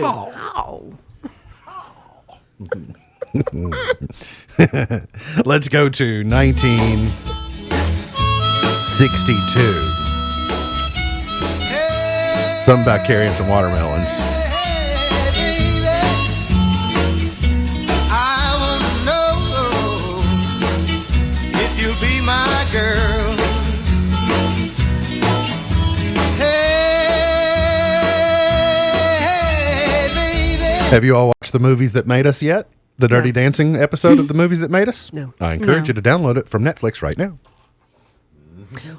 Let's go to 1962. Something about carrying some watermelons. I wanna know if you'll be my girl. Hey, baby. Have you all watched the movies that made us yet? The Dirty Dancing episode of the movies that made us? No. I encourage you to download it from Netflix right now.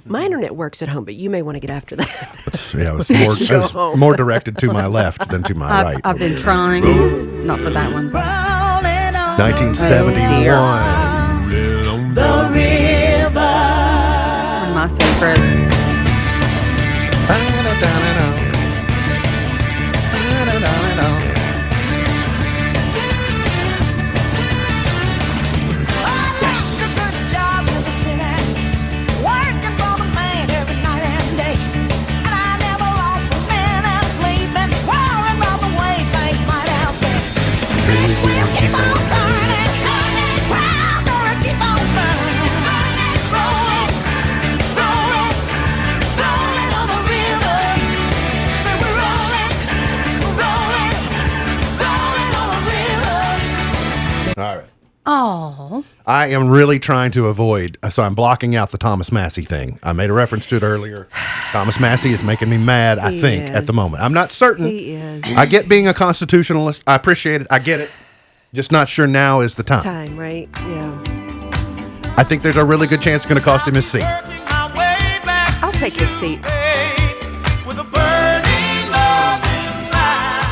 My internet works at home, but you may want to get after that. Yeah, it's more directed to my left than to my right. I've been trying. Not for that one. 1971. The river. One of my favorites. All right. Oh. I am really trying to avoid, so I'm blocking out the Thomas Massey thing. I made a reference to it earlier. Thomas Massey is making me mad, I think, at the moment. I'm not certain. He is. I get being a constitutionalist. I appreciate it. I get it. Just not sure now is the time. Time, right? Yeah. I think there's a really good chance it's going to cost him his seat. I'll take his seat.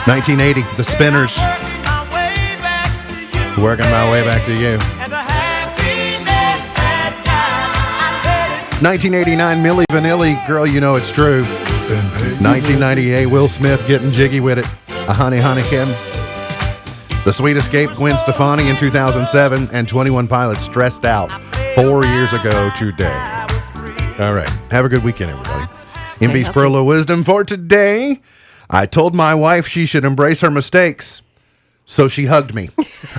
1980, The Spinners. Working my way back to you. 1989, Milli Vanilli, Girl, You Know It's True. 1998, Will Smith getting jiggy with it. A Honey Honey Kim. The Sweet Escape, Gwen Stefani in 2007. And 21 Pilots, Stressed Out, 4 years ago today. All right. Have a good weekend, everybody. MB's Pearl of Wisdom for today. I told my wife she should embrace her mistakes. So she hugged me.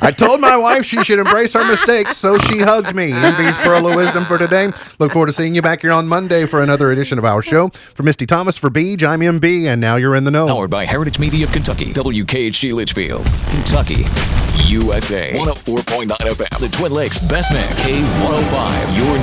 I told my wife she should embrace her mistakes, so she hugged me. MB's Pearl of Wisdom for today. Look forward to seeing you back here on Monday for another edition of our show. For Misty Thomas, for Beej, I'm MB, and now you're in the know. Powered by Heritage Media of Kentucky, WKHG Litchfield, Kentucky, USA. 104.9 FM, the Twin Lakes Best Mix, K105, your